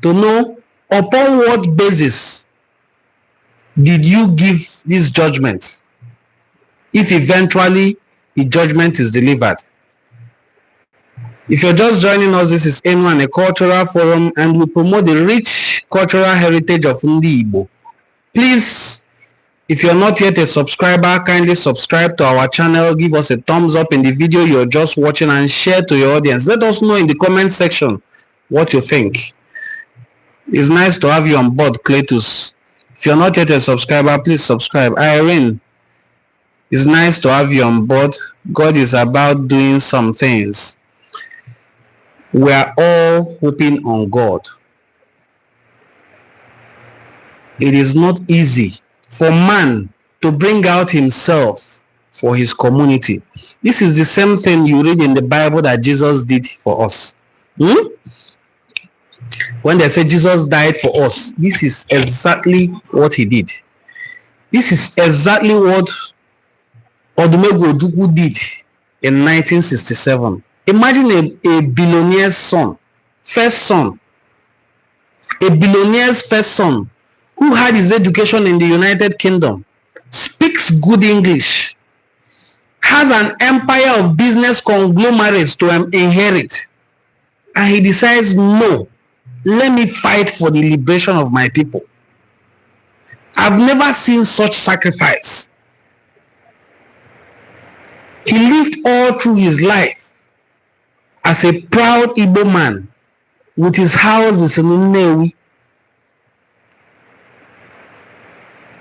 to know upon what basis did you give this judgment, if eventually the judgment is delivered. If you're just joining us, this is Enuani Cultural Forum, and we promote the rich cultural heritage of Ndi Igbo. Please, if you're not yet a subscriber, kindly subscribe to our channel, give us a thumbs up in the video you're just watching, and share to your audience. Let us know in the comment section what you think. It's nice to have you on board, Cletus. If you're not yet a subscriber, please subscribe. Irene, it's nice to have you on board. God is about doing some things. We are all hoping on God. It is not easy for man to bring out himself for his community. This is the same thing you read in the Bible that Jesus did for us. When they say Jesus died for us, this is exactly what he did. This is exactly what Odumegwu Ojukwu did in 1967. Imagine a billionaire's son, first son, a billionaire's first son who had his education in the United Kingdom, speaks good English, has an empire of business conglomerates to inherit, and he decides, no, let me fight for the liberation of my people. I've never seen such sacrifice. He lived all through his life as a proud Igbo man with his house in Nnewi.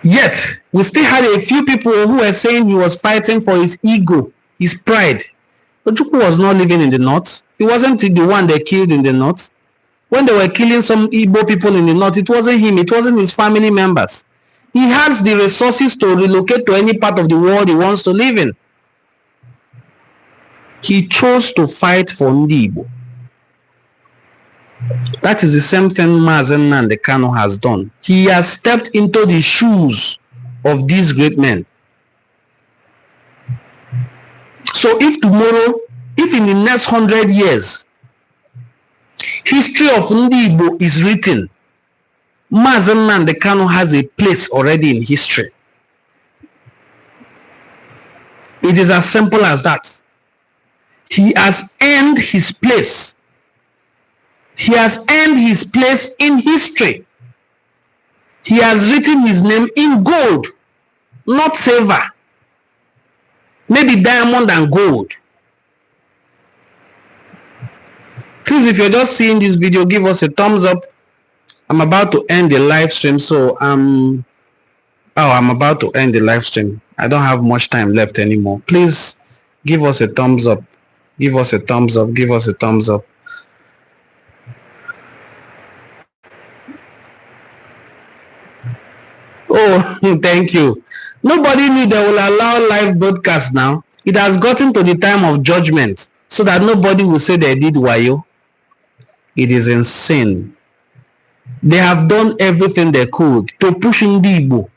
Yet, we still had a few people who were saying he was fighting for his ego, his pride. Ojukwu was not living in the north. He wasn't the one they killed in the north. When they were killing some Igbo people in the north, it wasn't him, it wasn't his family members. He has the resources to relocate to any part of the world he wants to live in. He chose to fight for Ndi Igbo. That is the same thing Nnamdi Kanu has done. He has stepped into the shoes of these great men. So if tomorrow, if in the next 100 years, history of Ndi Igbo is written, Nnamdi Kanu has a place already in history. It is as simple as that. He has earned his place. He has earned his place in history. He has written his name in gold, not silver. Maybe diamond and gold. Please, if you're just seeing this video, give us a thumbs up. I'm about to end the live stream, so I'm about to end the live stream. I don't have much time left anymore. Please give us a thumbs up. Give us a thumbs up. Give us a thumbs up. Oh, thank you. Nobody knew they will allow live broadcast now. It has gotten to the time of judgment so that nobody will say they did wayo. It is insane. They have done everything they could to push Ndi Igbo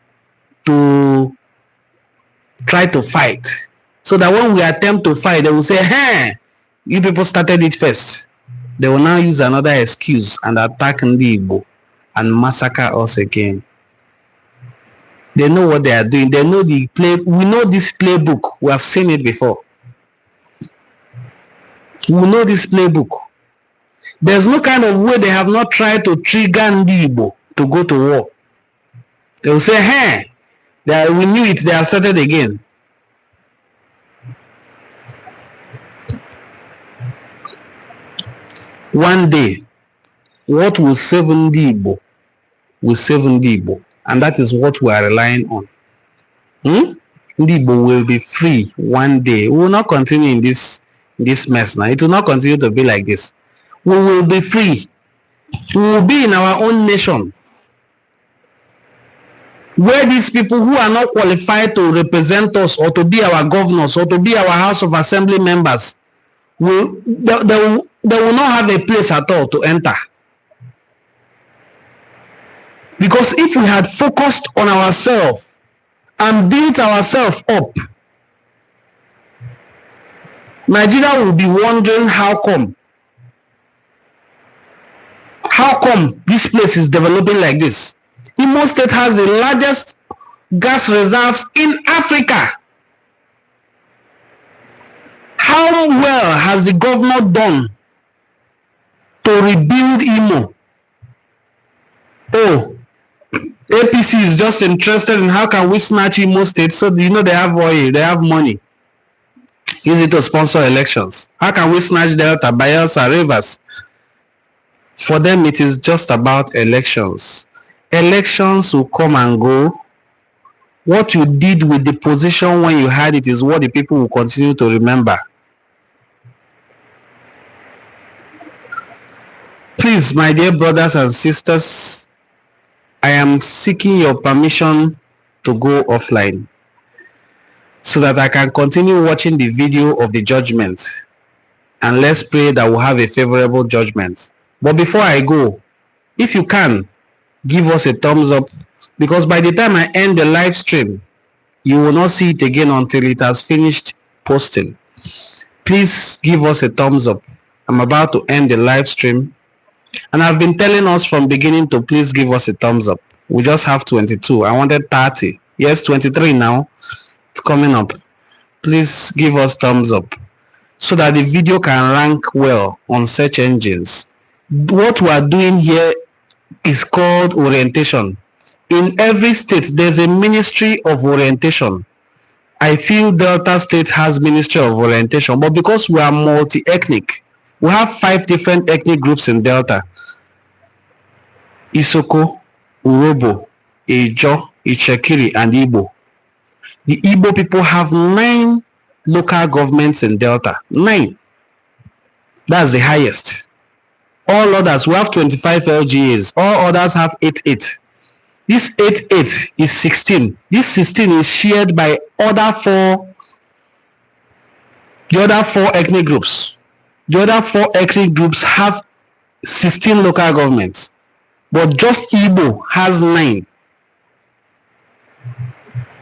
to try to fight. So that when we attempt to fight, they will say, hey, you people started it first. They will now use another excuse and attack Ndi Igbo and massacre us again. They know what they are doing. They know the play. We know this playbook. We have seen it before. We know this playbook. There's no kind of way they have not tried to trigger Ndi Igbo to go to war. They will say, hey, we knew it. They have started again. One day, what will save Ndi Igbo will save Ndi Igbo. And that is what we are relying on. Ndi Igbo will be free one day. We will not continue in this mess now. It will not continue to be like this. We will be free. We will be in our own nation. Where these people who are not qualified to represent us or to be our governors or to be our House of Assembly members, they will not have a place at all to enter. Because if we had focused on ourselves and built ourselves up, Nigeria will be wondering how come this place is developing like this. Imo State has the largest gas reserves in Africa. How well has the governor done to rebuild Imo? Oh, APC is just interested in how can we snatch Imo State, so you know they have oil, they have money. Use it to sponsor elections. How can we snatch Delta, Bayelsa, Rivers? For them, it is just about elections. Elections will come and go. What you did with the position when you had it is what the people will continue to remember. Please, my dear brothers and sisters, I am seeking your permission to go offline so that I can continue watching the video of the judgment, and let's pray that we'll have a favorable judgment. But before I go, if you can, give us a thumbs up, because by the time I end the live stream, you will not see it again until it has finished posting. Please give us a thumbs up. I'm about to end the live stream, and I've been telling us from beginning to please give us a thumbs up. We just have 22. I wanted 30. Yes, 23 now. It's coming up. Please give us thumbs up so that the video can rank well on search engines. What we are doing here is called orientation. In every state, there's a ministry of orientation. I feel Delta State has ministry of orientation, but because we are multi-ethnic, we have 5 different ethnic groups in Delta: Isoko, Urobo, Ijo, Ichekiri, and Igbo. The Igbo people have 9 local governments in Delta. 9. That's the highest. All others, we have 25 LGAs. All others have 8. This 8 is 16. This 16 is shared by the other 4 ethnic groups. The other 4 ethnic groups have 16 local governments, but just Igbo has 9.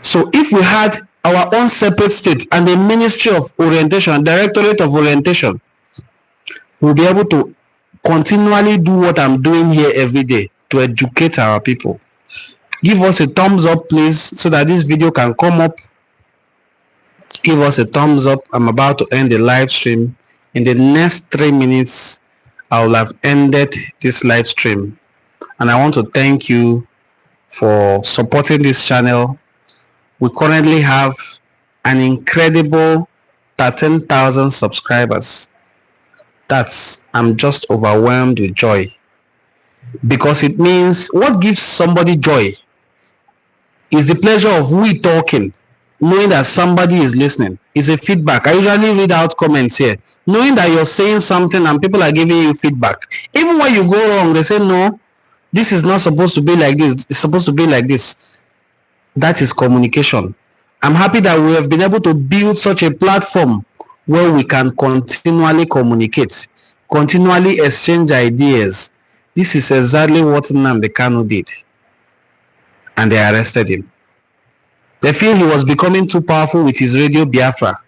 So if we had our own separate state and the Ministry of Orientation, Directorate of Orientation, we'll be able to continually do what I'm doing here every day to educate our people. Give us a thumbs up, please, so that this video can come up. Give us a thumbs up. I'm about to end the live stream. In the next 3 minutes, I will have ended this live stream. And I want to thank you for supporting this channel. We currently have an incredible 13,000 subscribers. I'm just overwhelmed with joy, because it means what gives somebody joy is the pleasure of we talking, knowing that somebody is listening. It's a feedback. I usually read out comments here, knowing that you're saying something and people are giving you feedback. Even when you go wrong, they say, no, this is not supposed to be like this. It's supposed to be like this. That is communication. I'm happy that we have been able to build such a platform where we can continually communicate, continually exchange ideas. This is exactly what Nnamdi Kanu did. And they arrested him. They feel he was becoming too powerful with his radio Biafra,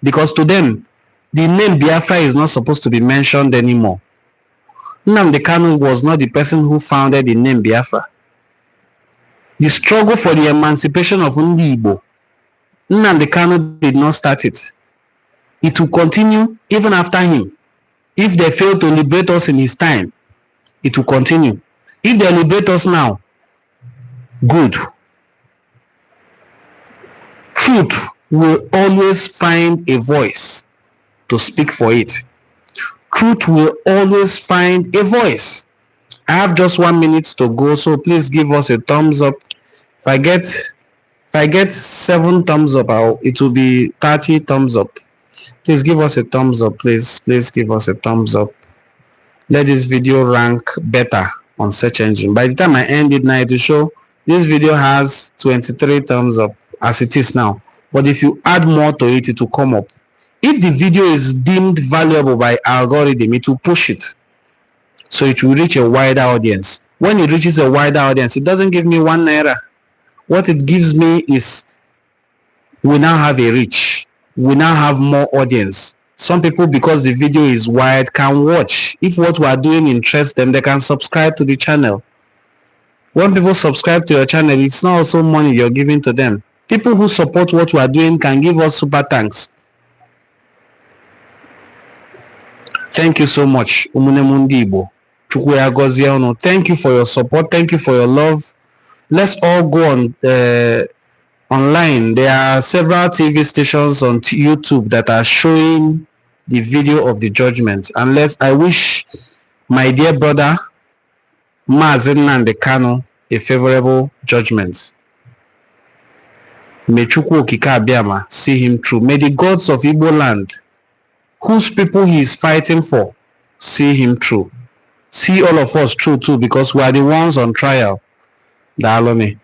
because to them, the name Biafra is not supposed to be mentioned anymore. Nnamdi Kanu was not the person who founded the name Biafra. The struggle for the emancipation of Ndi Igbo, Nnamdi Kanu did not start it. It will continue even after him. If they fail to liberate us in his time, it will continue. If they liberate us now, good. Truth will always find a voice to speak for it. Truth will always find a voice. I have just 1 minute to go, so please give us a thumbs up. If I get 7 thumbs up, it will be 30 thumbs up. Please give us a thumbs up, please give us a thumbs up. Let this video rank better on search engine. By the time I end it now, it will show this video has 23 thumbs up as it is now. But if you add more to it, it will come up. If the video is deemed valuable by algorithm, it will push it, so it will reach a wider audience. When it reaches a wider audience, it doesn't give me 1 naira. What it gives me is we now have a reach. We now have more audience. Some people, because the video is wide, can watch. If what we are doing interests them, they can subscribe to the channel. When people subscribe to your channel, it's not also money you're giving to them. People who support what we are doing can give us super thanks. Thank you so much, Umunemundi Igbo. Thank you for your support. Thank you for your love. Let's all go on online. There are several TV stations on YouTube that are showing the video of the judgment. And I wish my dear brother Nnamdi Kanu a favorable judgment. May Chukwu Okike Abiama see him through. May the gods of Igbo land, whose people he is fighting for, see him through. See all of us through too, because we are the ones on trial. Dalone.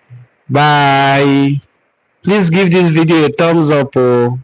Bye. Please give this video a thumbs up. Oh.